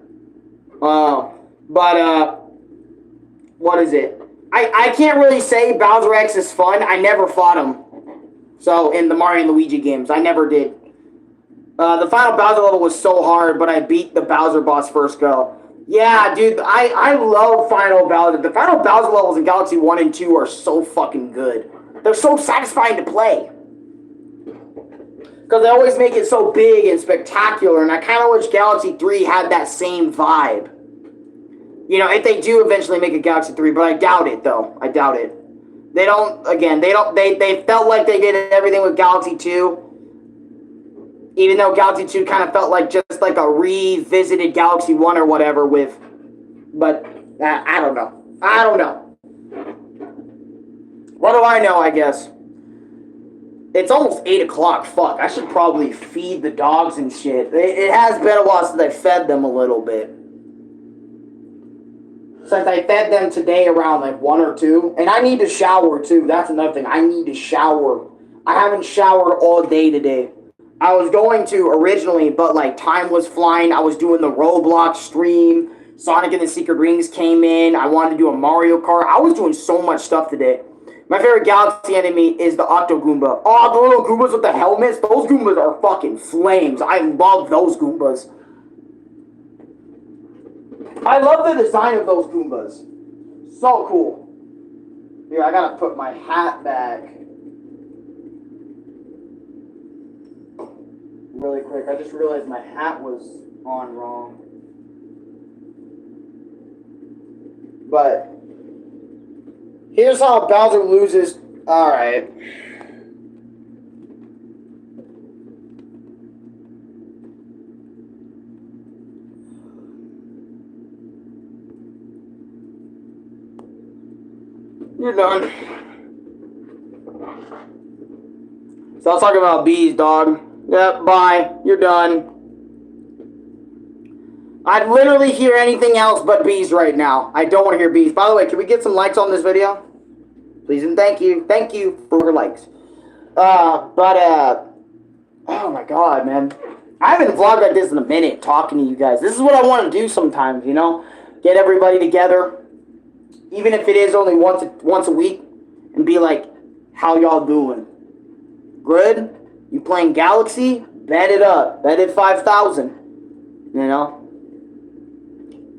What is it? I can't really say Bowser X is fun. I never fought him. So, in the Mario and Luigi games. I never did. The final Bowser level was so hard, but I beat the Bowser boss first go. Yeah, dude, I love Final Bowser. The Final Bowser levels in Galaxy 1 and 2 are so fucking good. They're so satisfying to play. Because they always make it so big and spectacular, and I kind of wish Galaxy 3 had that same vibe. You know, if they do eventually make a Galaxy 3, but I doubt it, though. I doubt it. They don't, again, they felt like they did everything with Galaxy 2. Even though Galaxy 2 kind of felt like just like a revisited Galaxy 1 or whatever but I don't know. I don't know. What do I know, I guess? It's almost 8 o'clock. Fuck, I should probably feed the dogs and shit. It has been a while since I fed them a little bit. Since I fed them today around like 1 or 2. And I need to shower too. That's another thing. I need to shower. I haven't showered all day today. I was going to originally, but like time was flying. I was doing the Roblox stream. Sonic and the Secret Rings came in. I wanted to do a Mario Kart. I was doing so much stuff today. My favorite Galaxy enemy is the Octo Goomba. Oh, the little Goombas with the helmets. Those Goombas are fucking flames. I love those Goombas. I love the design of those Goombas. So cool. Here, I gotta put my hat back. Really quick. I just realized my hat was on wrong. But here's how Bowser loses. Alright. You're done. So I'll talk about bees, dog. Yep, bye. You're done. I'd literally hear anything else but bees right now. I don't want to hear bees. By the way, can we get some likes on this video? Please and thank you. Thank you for your likes. Oh my god, man. I haven't vlogged like this in a minute talking to you guys. This is what I want to do sometimes, you know? Get everybody together. Even if it is only once a week. And be like, how y'all doing? Good? You playing Galaxy? Bet it up. Bet it 5,000. You know?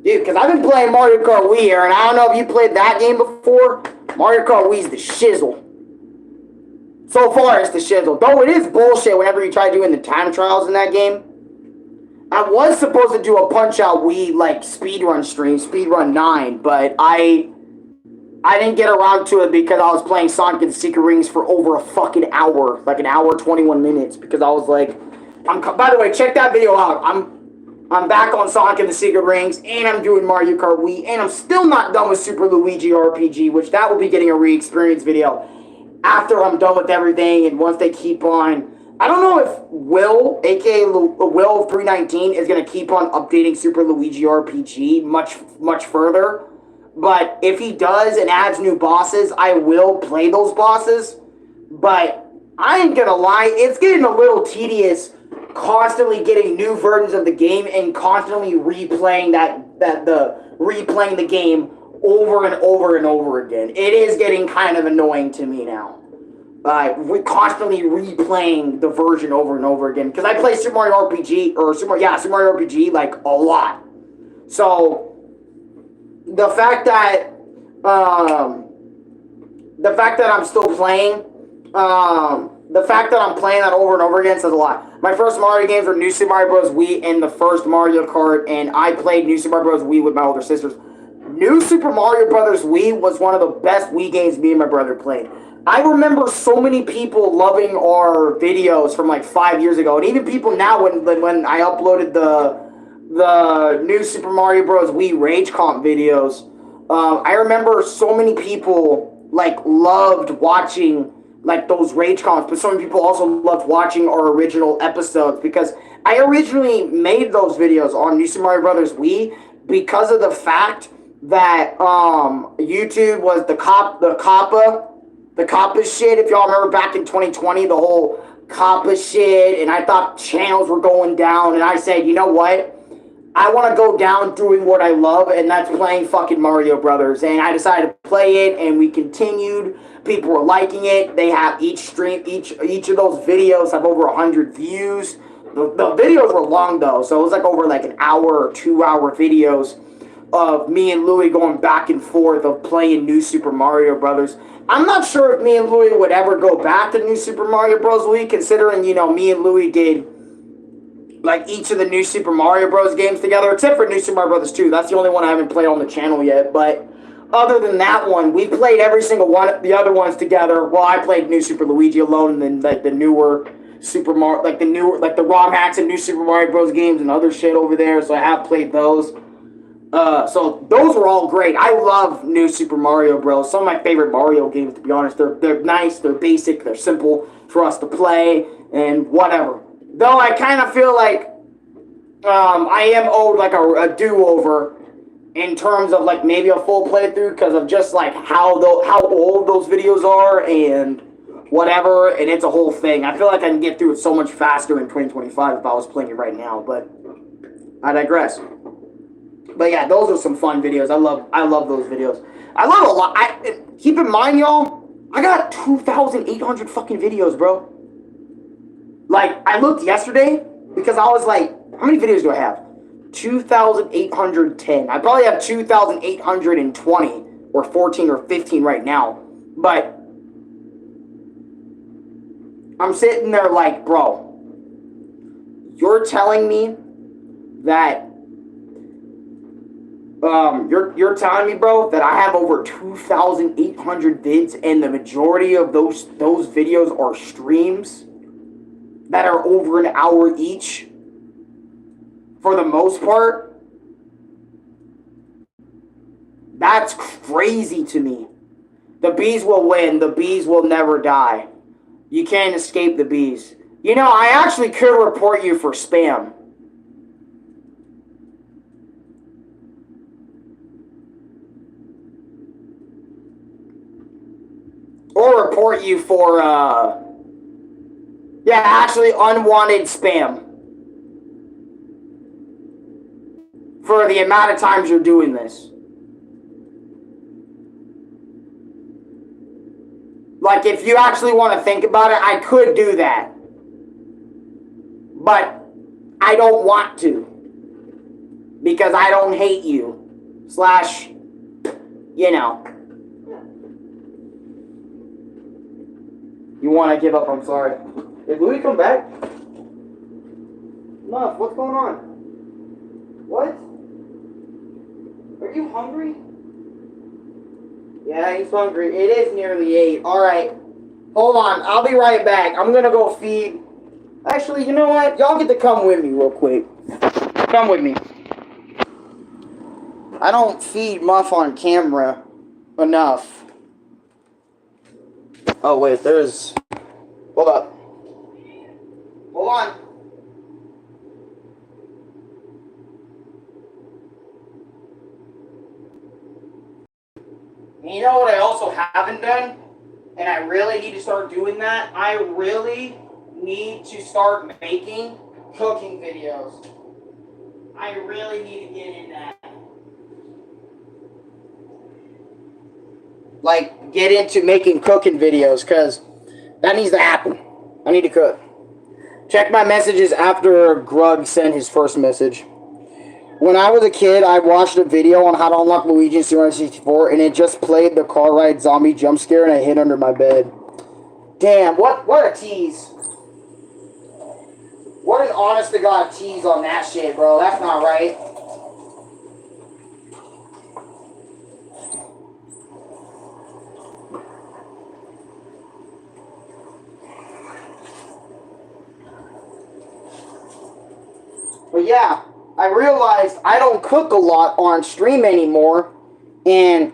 Dude, because I've been playing Mario Kart Wii here, and I don't know if you played that game before. Mario Kart Wii's the shizzle. So far, it's the shizzle. Though it is bullshit whenever you try doing the time trials in that game. I was supposed to do a Punch-Out Wii, like, speedrun stream, speedrun 9, but I didn't get around to it because I was playing Sonic and Secret Rings for over a fucking hour. Like an hour, 21 minutes. Because I was like... by the way, check that video out. I'm back on Sonic and the Secret Rings, and I'm doing Mario Kart Wii, and I'm still not done with Super Luigi RPG, which that will be getting a re-experience video after I'm done with everything, and once they keep on... I don't know if Will, a.k.a. Will of 319, is going to keep on updating Super Luigi RPG much further. But if he does and adds new bosses, I will play those bosses. But I ain't gonna lie, it's getting a little tedious constantly getting new versions of the game and constantly replaying replaying the game over and over and over again. It is getting kind of annoying to me now. We're constantly replaying the version over and over again. Because I play Super Mario RPG, Super Mario RPG, like, a lot. So... The fact that I'm still playing, the fact that I'm playing that over and over again says a lot. My first Mario games were New Super Mario Bros. Wii and the first Mario Kart, and I played New Super Mario Bros. Wii with my older sisters. New Super Mario Bros. Wii was one of the best Wii games me and my brother played. I remember so many people loving our videos from like 5 years ago, and even people now when I uploaded the new Super Mario Bros. Wii Rage Comp videos, I remember so many people, like, loved watching, like, those Rage Comps, but so many people also loved watching our original episodes, because I originally made those videos on New Super Mario Bros. Wii because of the fact that, YouTube was the COPPA shit, if y'all remember back in 2020, the whole COPPA shit, and I thought channels were going down, and I said, you know what? I want to go down doing what I love, and that's playing fucking Mario Brothers. And I decided to play it, and we continued. People were liking it. They have each of those videos have over 100 views. The videos were long though, so it was like over like an hour or 2 hour videos. of me and Louie going back and forth of playing New Super Mario Brothers. I'm not sure if me and Louie would ever go back to New Super Mario Bros. Wii, considering, you know, me and Louie did like each of the New Super Mario Bros. Games together, except for New Super Mario Brothers 2. That's the only one I haven't played on the channel yet. But other than that one, we played every single one, the other ones together. Well, I played New Super Luigi alone, and then like the newer Super Mario, like the ROM hacks and New Super Mario Bros. Games and other shit over there. So I have played those. So those were all great. I love New Super Mario Bros. Some of my favorite Mario games, to be honest. They're nice, they're basic, they're simple for us to play, and whatever. Though I kind of feel like I am owed like a do-over in terms of like maybe a full playthrough because of just like how old those videos are and whatever, and it's a whole thing. I feel like I can get through it so much faster in 2025 if I was playing it right now, but I digress. But yeah, those are some fun videos. I love those videos. I love a lot. Keep in mind, y'all, I got 2,800 fucking videos, bro. Like, I looked yesterday because I was like, how many videos do I have? 2,810. I probably have 2,820 or 14 or 15 right now. But I'm sitting there like, bro, you're telling me that you're telling me, bro, that I have over 2,800 vids and the majority of those videos are streams that are over an hour each for the most part? That's crazy to me. The bees will win. The bees will never die. You can't escape the bees. You know, I actually could report you for spam. Or report you for, yeah, actually unwanted spam. For the amount of times you're doing this. Like, if you actually want to think about it, I could do that. But I don't want to. Because I don't hate you. Slash, you know. You want to give up, I'm sorry. Did Louis come back? Muff, what's going on? What? Are you hungry? Yeah, he's hungry. It is nearly 8. Alright. Hold on. I'll be right back. I'm gonna go feed. Actually, you know what? Y'all get to come with me real quick. Come with me. I don't feed Muff on camera enough. Oh, wait. There's... Hold up. Hold on. You know what I also haven't done? And I really need to start doing that? I really need to start making cooking videos. I really need to get in that. Like, get into making cooking videos, because that needs to happen. I need to cook. Check my messages after Grug sent his first message. When I was a kid, I watched a video on how to unlock Luigi in Super Mario 64, and it just played the car ride zombie jump scare, and I hid under my bed. Damn, what a tease. What an honest-to-God tease on that shit, bro. That's not right. But yeah, I realized I don't cook a lot on stream anymore, and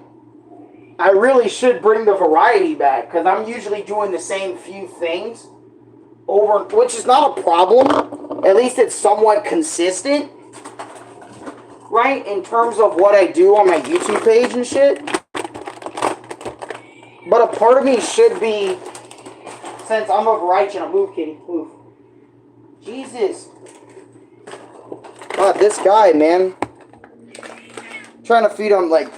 I really should bring the variety back, because I'm usually doing the same few things over, which is not a problem. At least it's somewhat consistent, right, in terms of what I do on my YouTube page and shit. But a part of me should be, since I'm a variety channel, move, kitty, move. Jesus. God, this guy, man. Trying to feed him, like,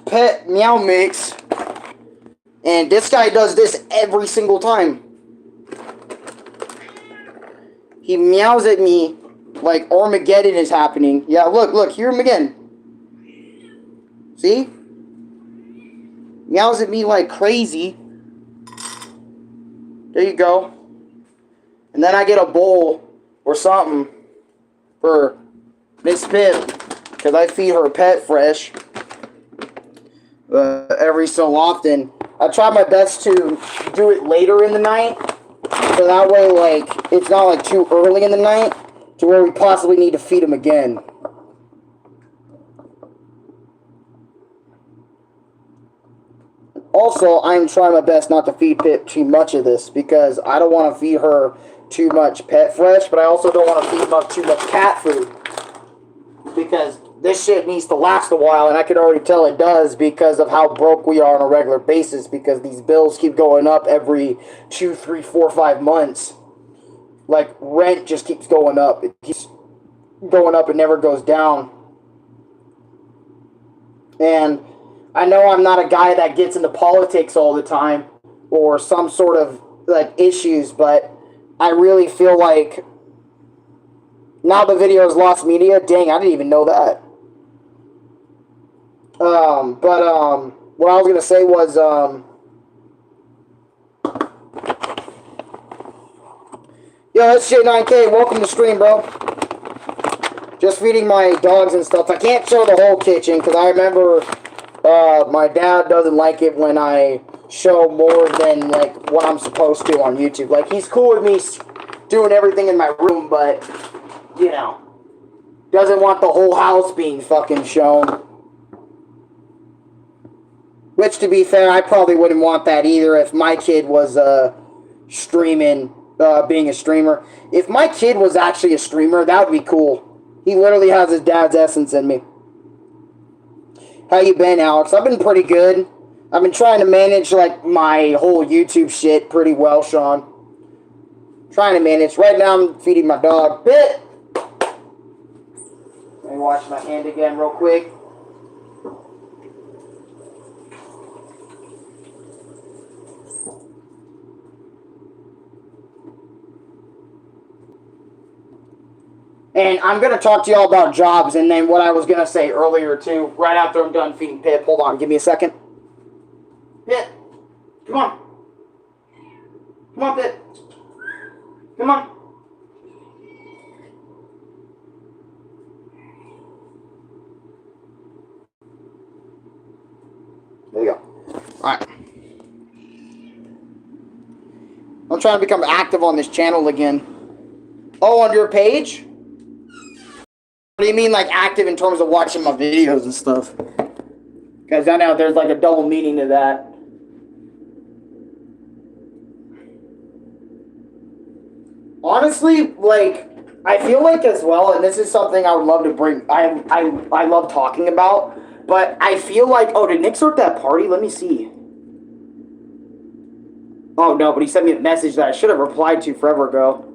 pet meow mix. And this guy does this every single time. He meows at me like Armageddon is happening. Yeah, look, hear him again. See? Meows at me like crazy. There you go. And then I get a bowl or something for Miss Pip, because I feed her pet fresh every so often. I try my best to do it later in the night, so that way, like, it's not like too early in the night to where we possibly need to feed him again. Also, I'm trying my best not to feed Pip too much of this, because I don't want to feed her too much pet fresh, but I also don't want to feed him too much cat food, because this shit needs to last a while, and I can already tell it does because of how broke we are on a regular basis, because these bills keep going up every 2, 3, 4, 5 months. Like, rent just keeps going up. It keeps going up and never goes down. And I know I'm not a guy that gets into politics all the time or some sort of, like, issues, but I really feel like now the video has lost media. Dang, I didn't even know that. What I was going to say was, yo, it's J9K. Welcome to stream, bro. Just feeding my dogs and stuff. I can't show the whole kitchen because I remember my dad doesn't like it when I show more than, like, what I'm supposed to on YouTube. Like, he's cool with me doing everything in my room, but, you know, doesn't want the whole house being fucking shown. Which, to be fair, I probably wouldn't want that either if my kid was streaming, being a streamer. If my kid was actually a streamer, that would be cool. He literally has his dad's essence in me. How you been, Alex? I've been pretty good. I've been trying to manage, like, my whole YouTube shit pretty well, Sean. Trying to manage. Right now, I'm feeding my dog. Bit! Let me wash my hand again real quick. And I'm going to talk to y'all about jobs and then what I was going to say earlier, too, right after I'm done feeding Pip. Hold on, give me a second. Pip, come on. Come on, Pip. Come on. There you go. Alright. I'm trying to become active on this channel again. Oh, on your page? What do you mean, like, active in terms of watching my videos and stuff? Because I know there's, like, a double meaning to that. Honestly, like, I feel like as well, and this is something I would love to bring, I love talking about, but I feel like, oh, did Nick start that party? Let me see. Oh, no, but he sent me a message that I should have replied to forever ago.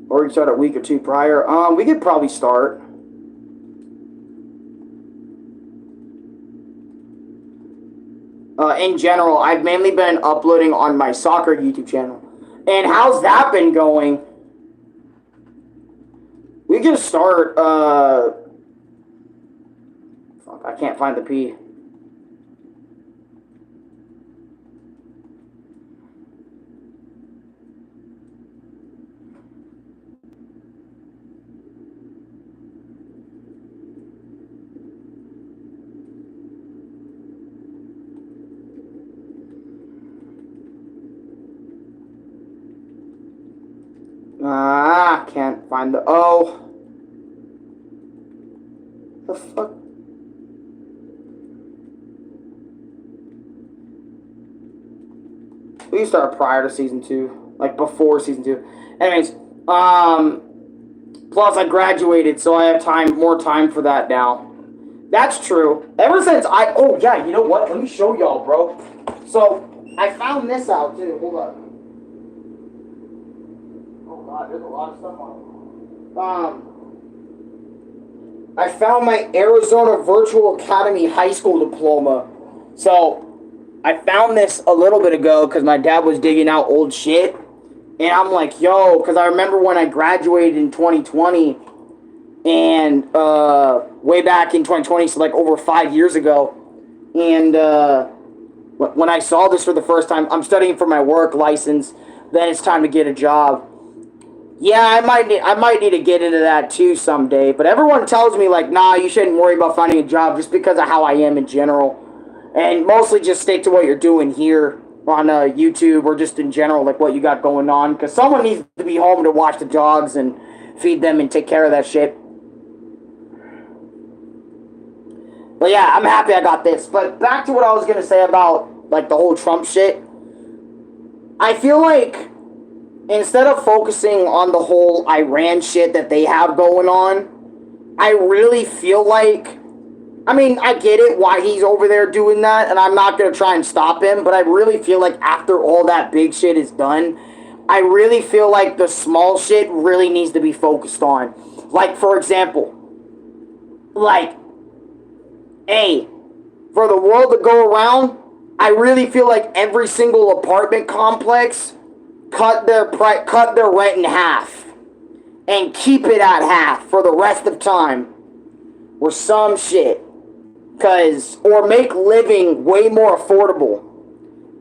Or we can start a week or two prior. We could probably start. In general, I've mainly been uploading on my soccer YouTube channel. And how's that been going? We can start, fuck, I can't find the P. Can't find the O. The fuck? We can start prior to season 2, like before season 2. Anyways, plus I graduated, so I have more time for that now. That's true. Ever since oh yeah, you know what? Let me show y'all, bro. So I found this out too. Hold up. There's a lot of stuff on it. I found my Arizona Virtual Academy high school diploma. So, I found this a little bit ago because my dad was digging out old shit. And I'm like, yo, because I remember when I graduated in 2020, and way back in 2020, so like over 5 years ago. And when I saw this for the first time, I'm studying for my work license. Then it's time to get a job. Yeah, I might need to get into that too someday. But everyone tells me like, nah, you shouldn't worry about finding a job just because of how I am in general, and mostly just stick to what you're doing here on YouTube or just in general, like what you got going on. Because someone needs to be home to watch the dogs and feed them and take care of that shit. But yeah, I'm happy I got this. But back to what I was gonna say about like the whole Trump shit. I feel like instead of focusing on the whole Iran shit that they have going on, I really feel like, I mean, I get it why he's over there doing that, and I'm not going to try and stop him, but I really feel like after all that big shit is done, I really feel like the small shit really needs to be focused on. Like, for example, like, hey, for the world to go around, I really feel like every single apartment complex cut their rent in half and keep it at half for the rest of time or some shit. Or make living way more affordable.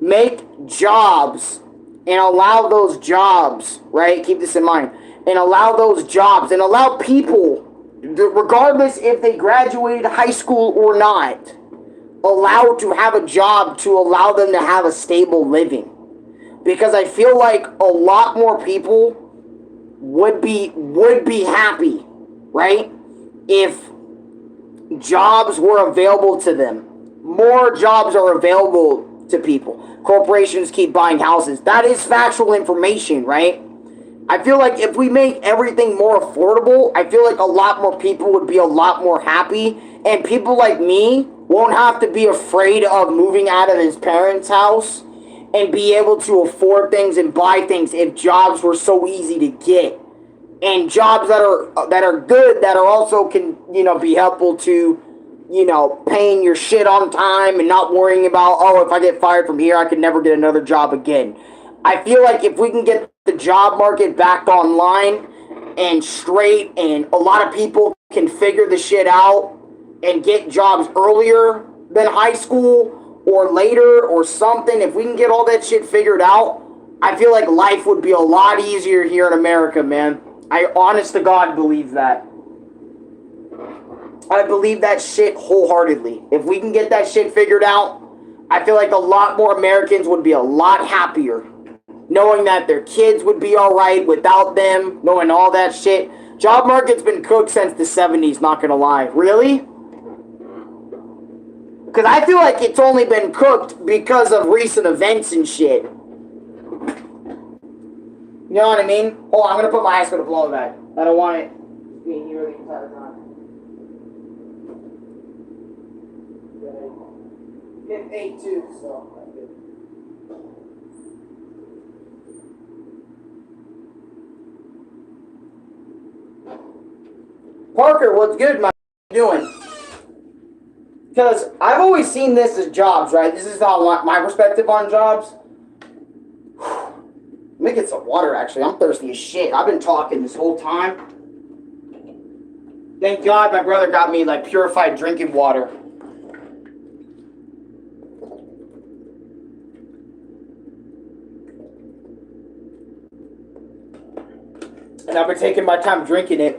Make jobs and allow those jobs, right? Keep this in mind. And allow those jobs and allow people, regardless if they graduated high school or not, allowed to have a job to allow them to have a stable living. Because I feel like a lot more people would be happy, right? If jobs were available to them. More jobs are available to people. Corporations keep buying houses. That is factual information, right? I feel like if we make everything more affordable, I feel like a lot more people would be a lot more happy. And people like me won't have to be afraid of moving out of his parents' house and be able to afford things and buy things if jobs were so easy to get. And jobs that are good, that are also can, be helpful to, paying your shit on time and not worrying about, oh, if I get fired from here, I could never get another job again. I feel like if we can get the job market back online and straight, and a lot of people can figure the shit out and get jobs earlier than high school or later or something, if we can get all that shit figured out, I feel like life would be a lot easier here in America, man. I honest to God believe that. I believe that shit wholeheartedly. If we can get that shit figured out, I feel like a lot more Americans would be a lot happier, knowing that their kids would be alright without them, knowing all that shit. Job market's been cooked since the 70s, not gonna lie. Really? Because I feel like it's only been cooked because of recent events and shit. You know what I mean? Hold on, I'm going to put my ice cream to blow back. I don't want it being here the entire time. It's 8-2, so that's good. Parker, what's good, man? What are you doing? Because I've always seen this as jobs, right? This is how my perspective on jobs. Let me get some water, actually. I'm thirsty as shit. I've been talking this whole time. Thank God my brother got me, like, purified drinking water. And I've been taking my time drinking it.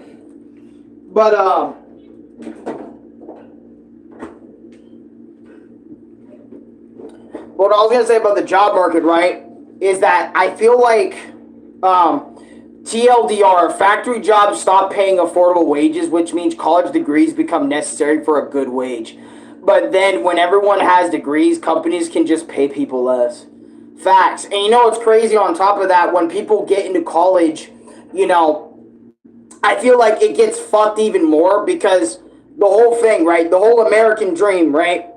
But, what I was going to say about the job market, right, is that I feel like TLDR, factory jobs stop paying affordable wages, which means college degrees become necessary for a good wage. But then when everyone has degrees, companies can just pay people less. Facts. And you know what's crazy on top of that? When people get into college, I feel like it gets fucked even more because the whole thing, right, the whole American dream, right,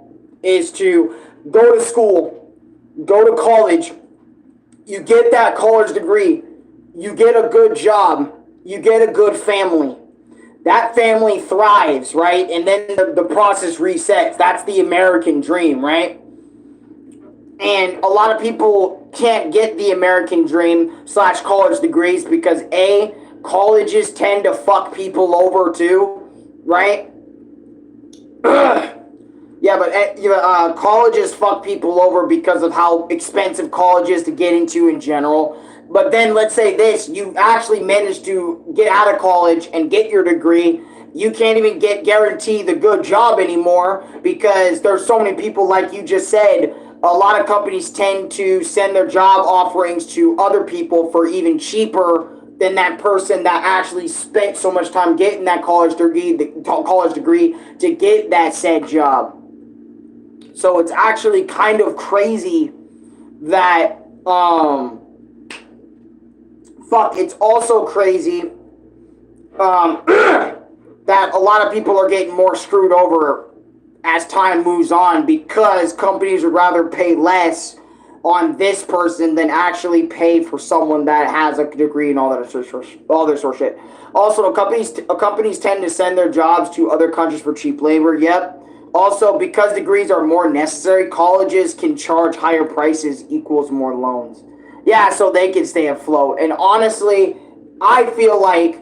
is to go to school, go to college, you get that college degree, you get a good job, you get a good family. That family thrives, right? And then the process resets. That's the American dream, right? And a lot of people can't get the American dream / college degrees because A, colleges tend to fuck people over too, right? Yeah, but colleges fuck people over because of how expensive college is to get into in general. But then let's say this, you actually managed to get out of college and get your degree. You can't even guarantee the good job anymore because there's so many people, like you just said. A lot of companies tend to send their job offerings to other people for even cheaper than that person that actually spent so much time getting that college degree to get that said job. So it's actually kind of crazy that it's also crazy that a lot of people are getting more screwed over as time moves on because companies would rather pay less on this person than actually pay for someone that has a degree and all this sort of shit. Also, companies tend to send their jobs to other countries for cheap labor. Yep. Also, because degrees are more necessary, colleges can charge higher prices equals more loans. Yeah, so they can stay afloat. And honestly, I feel like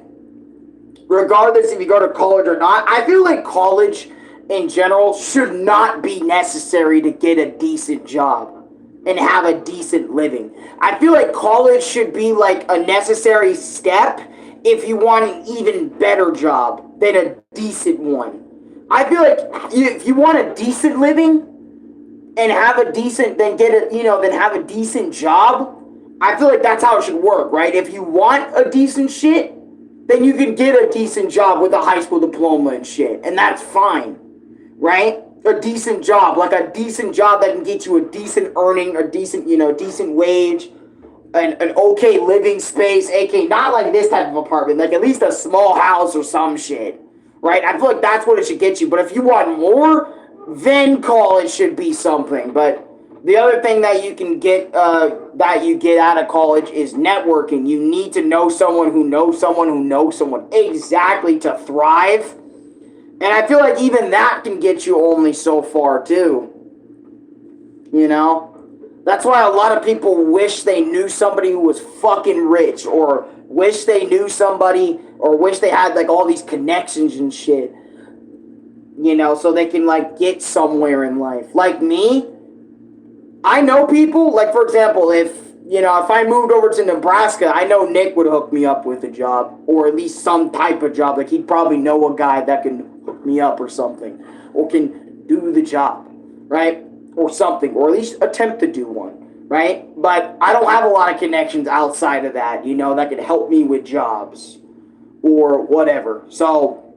regardless if you go to college or not, I feel like college in general should not be necessary to get a decent job and have a decent living. I feel like college should be like a necessary step if you want an even better job than a decent one. I feel like if you want a decent living and have a decent, then have a decent job. I feel like that's how it should work, right? If you want a decent shit, then you can get a decent job with a high school diploma and shit, and that's fine, right? A decent job, like a decent job that can get you a decent earning, a decent, decent wage, an okay living space, aka not like this type of apartment, like at least a small house or some shit, right? I feel like that's what it should get you. But if you want more, then college should be something. But the other thing that you can get, that you get out of college is networking. You need to know someone who knows someone who knows someone exactly to thrive. And I feel like even that can get you only so far too. That's why a lot of people wish they knew somebody who was fucking rich, or wish they knew somebody, or wish they had like all these connections and shit. So they can like get somewhere in life. Like me, I know people, like for example, if I moved over to Nebraska, I know Nick would hook me up with a job, or at least some type of job. Like he'd probably know a guy that can hook me up or something, or can do the job, right? Or something, or at least attempt to do one, right? But I don't have a lot of connections outside of that, that could help me with jobs or whatever. So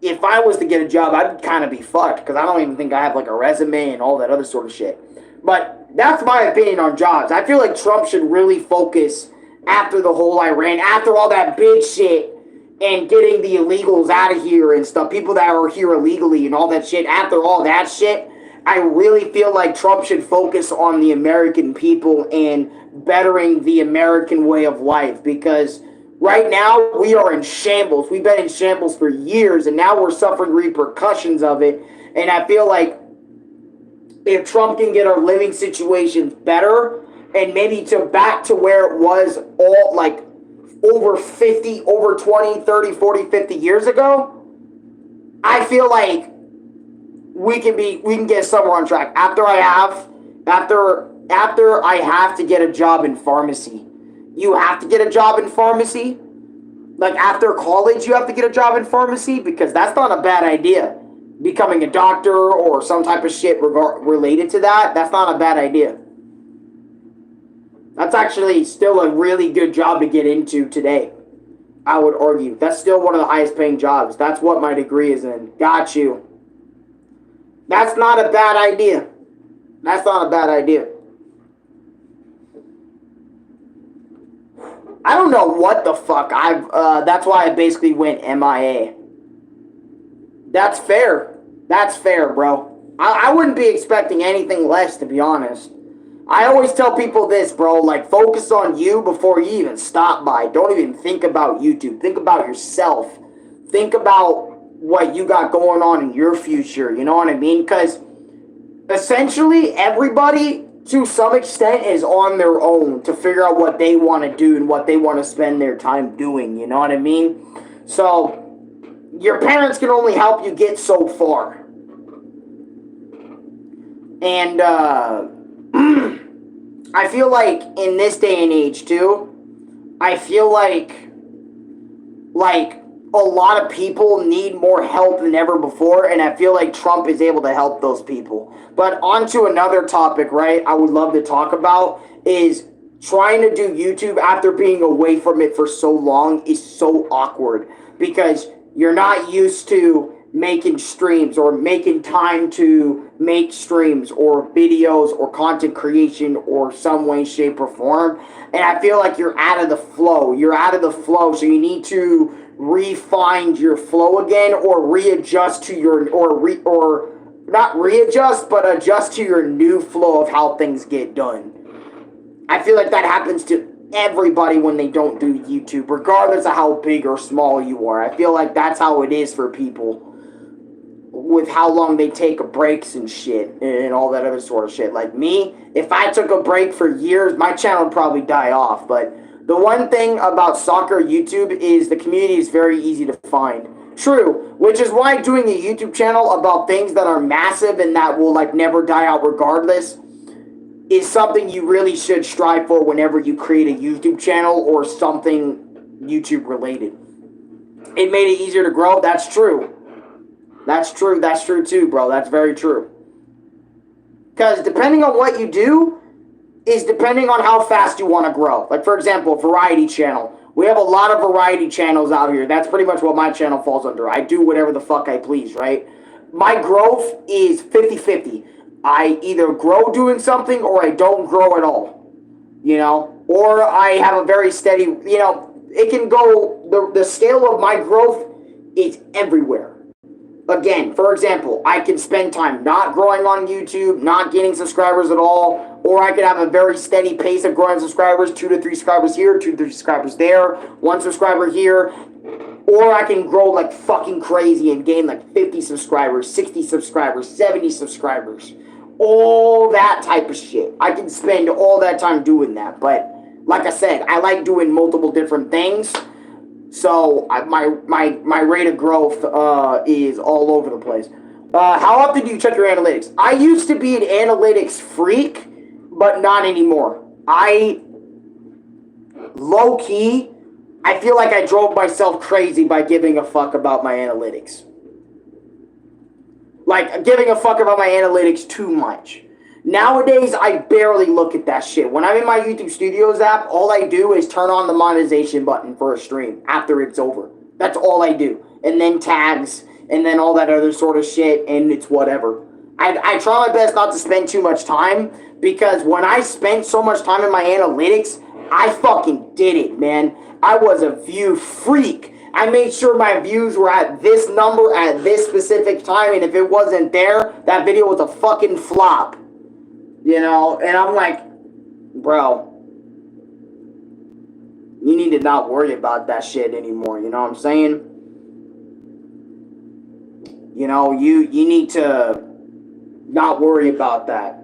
if I was to get a job, I'd kind of be fucked because I don't even think I have like a resume and all that other sort of shit. But that's my opinion on jobs. I feel like Trump should really focus after the whole Iran, after all that big shit and getting the illegals out of here and stuff, people that are here illegally and all that shit, after all that shit, I really feel like Trump should focus on the American people and bettering the American way of life, because right now we are in shambles. We've been in shambles for years, and now we're suffering repercussions of it. And I feel like if Trump can get our living situations better and maybe back to where it was all like over 20, 30, 40, 50 years ago, I feel like we can get somewhere on track. After I have to get a job in pharmacy. You have to get a job in pharmacy. Like after college, you have to get a job in pharmacy, because that's not a bad idea. Becoming a doctor or some type of shit related to that, that's not a bad idea. That's actually still a really good job to get into today, I would argue. That's still one of the highest paying jobs. That's what my degree is in. Got you. That's not a bad idea. That's not a bad idea. I don't know what the fuck that's why I basically went MIA. That's fair. That's fair, bro. I wouldn't be expecting anything less, to be honest. I always tell people this, bro. Like, focus on you before you even stop by. Don't even think about YouTube. Think about yourself. Think about what you got going on in your future. You know what I mean? Because essentially everybody to some extent, is on their own to figure out what they want to do and what they want to spend their time doing. You know what I mean? So, your parents can only help you get so far. And, I feel like in this day and age, too, I feel like a lot of people need more help than ever before, and I feel like Trump is able to help those people. But on to another topic, right, I would love to talk about is trying to do YouTube after being away from it for so long is so awkward because you're not used to making streams or making time to make streams or videos or content creation or some way, shape, or form. And I feel like you're out of the flow. You're out of the flow, so you need to refine your flow again or readjust to your or not readjust but adjust to your new flow of how things get done. I feel like that happens to everybody when they don't do YouTube, regardless of how big or small you are. I feel like that's how it is for people with how long they take breaks and shit and all that other sort of shit. Like me, if I took a break for years, my channel would probably die off. But the one thing about soccer YouTube is the community is very easy to find. True, which is why doing a YouTube channel about things that are massive and that will like never die out regardless is something you really should strive for whenever you create a YouTube channel or something YouTube related. It made it easier to grow. That's true. That's true. That's true too, bro. That's very true. Because depending on what you do is depending on how fast you want to grow. Like, for example, variety channel. We have a lot of variety channels out here. That's pretty much what my channel falls under. I do whatever the fuck I please, right? My growth is 50-50. I either grow doing something or I don't grow at all. You know? Or I have a very steady, you know, it can go, the scale of my growth is everywhere. Again, for example, I can spend time not growing on YouTube, not gaining subscribers at all, or I could have a very steady pace of growing subscribers, 2 to 3 subscribers here, 2 to 3 subscribers there, 1 subscriber here, or I can grow like fucking crazy and gain like 50 subscribers, 60 subscribers, 70 subscribers, all that type of shit. I can spend all that time doing that, but like I said, I like doing multiple different things. So my rate of growth is all over the place. How often do you check your analytics? I used to be an analytics freak, but not anymore. Low-key, I feel like I drove myself crazy by giving a fuck about my analytics. Like, giving a fuck about my analytics too much. Nowadays, I barely look at that shit. When I'm in my YouTube Studios app, all I do is turn on the monetization button for a stream after it's over. That's all I do. And then tags, and then all that other sort of shit, and it's whatever. I try my best not to spend too much time, because when I spent so much time in my analytics, I fucking did it, man. I was a view freak. I made sure my views were at this number at this specific time, and if it wasn't there, that video was a fucking flop. You know, and I'm like, bro, you need to not worry about that shit anymore, you know what I'm saying? You know, you need to not worry about that.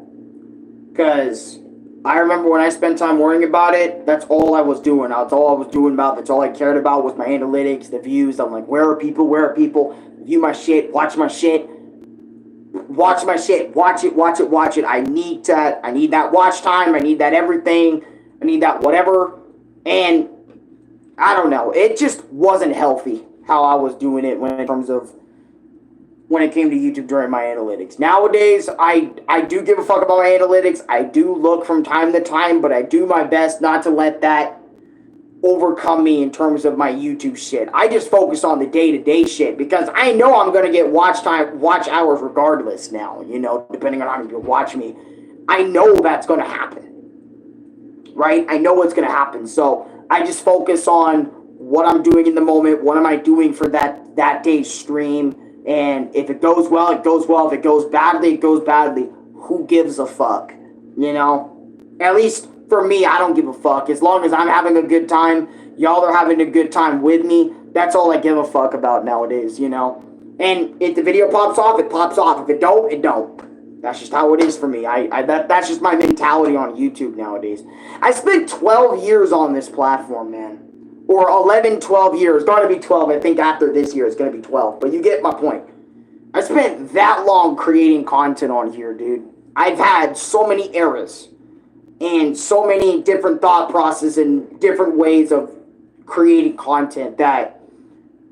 Because I remember when I spent time worrying about it, that's all I was doing. That's all I was doing about. That's all I cared about was my analytics, the views. I'm like, where are people? Where are people? View my shit, watch my shit. Watch my shit. Watch it, watch it, watch it. I need that. I need that watch time. I need that everything. I need that whatever. And I don't know. It just wasn't healthy how I was doing it when it came to YouTube during my analytics. Nowadays, I do give a fuck about my analytics. I do look from time to time, but I do my best not to let that overcome me in terms of my YouTube shit. I just focus on the day-to-day shit because I know I'm going to get watch hours regardless now, you know, depending on how many people watch me. I know that's going to happen, right? I know what's going to happen. So I just focus on what I'm doing in the moment. What am I doing for that day's stream? And if it goes well, it goes well. If it goes badly, it goes badly. Who gives a fuck? You know? At least for me, I don't give a fuck. As long as I'm having a good time, y'all are having a good time with me, that's all I give a fuck about nowadays, you know? And if the video pops off, it pops off. If it don't, it don't. That's just how it is for me. That's just my mentality on YouTube nowadays. I spent 12 years on this platform, man. Or 11, 12 years. Gotta be 12. I think after this year it's gonna be 12. But you get my point. I spent that long creating content on here, dude. I've had so many eras and so many different thought processes and different ways of creating content that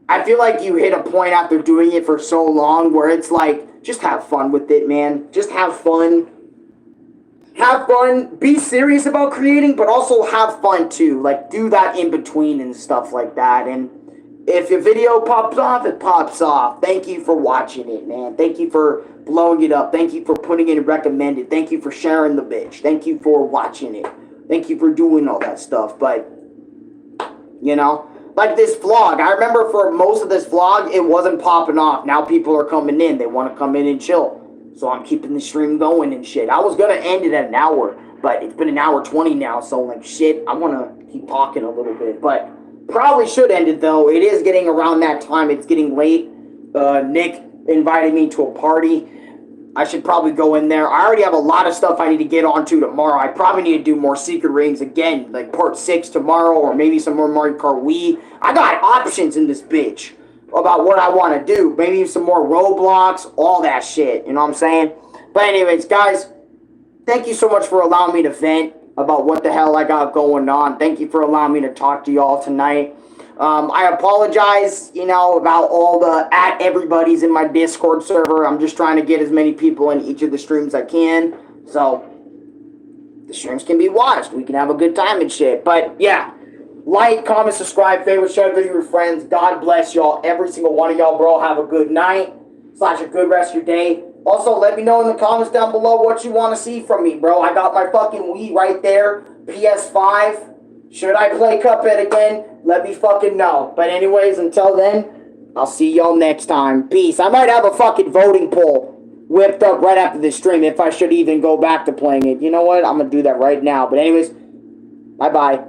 I feel like you hit a point after doing it for so long where it's like, just have fun with it, man. Just have fun. Have fun. Be serious about creating, but also have fun too. Like, do that in between and stuff like that. And if your video pops off, it pops off. Thank you for watching it, man. Thank you for blowing it up. Thank you for putting it recommended. Thank you for sharing the bitch. Thank you for watching it. Thank you for doing all that stuff. But, you know, like this vlog. I remember for most of this vlog, it wasn't popping off. Now people are coming in. They want to come in and chill. So I'm keeping the stream going and shit. I was going to end it at an hour, but it's been an hour 20 now. So, like, shit, I want to keep talking a little bit. But probably should end it, though. It is getting around that time. It's getting late. Nick invited me to a party. I should probably go in there. I already have a lot of stuff I need to get onto tomorrow. I probably need to do more Secret Rings again, like part 6 tomorrow, or maybe some more Mario Kart Wii. I got options in this bitch about what I want to do. Maybe some more Roblox, all that shit. You know what I'm saying? But anyways, guys, thank you so much for allowing me to vent about what the hell I got going on. Thank you for allowing me to talk to y'all tonight. I apologize, you know, about all the everybody's in my Discord server. I'm just trying to get as many people in each of the streams I can, so the streams can be watched. We can have a good time and shit. But yeah, like, comment, subscribe, favorite, share the video with your friends. God bless y'all, every single one of y'all, bro. Have a good night / a good rest of your day. Also, let me know in the comments down below what you want to see from me, bro. I got my fucking Wii right there, PS5. Should I play Cuphead again? Let me fucking know. But anyways, until then, I'll see y'all next time. Peace. I might have a fucking voting poll whipped up right after this stream if I should even go back to playing it. You know what? I'm going to do that right now. But anyways, bye-bye.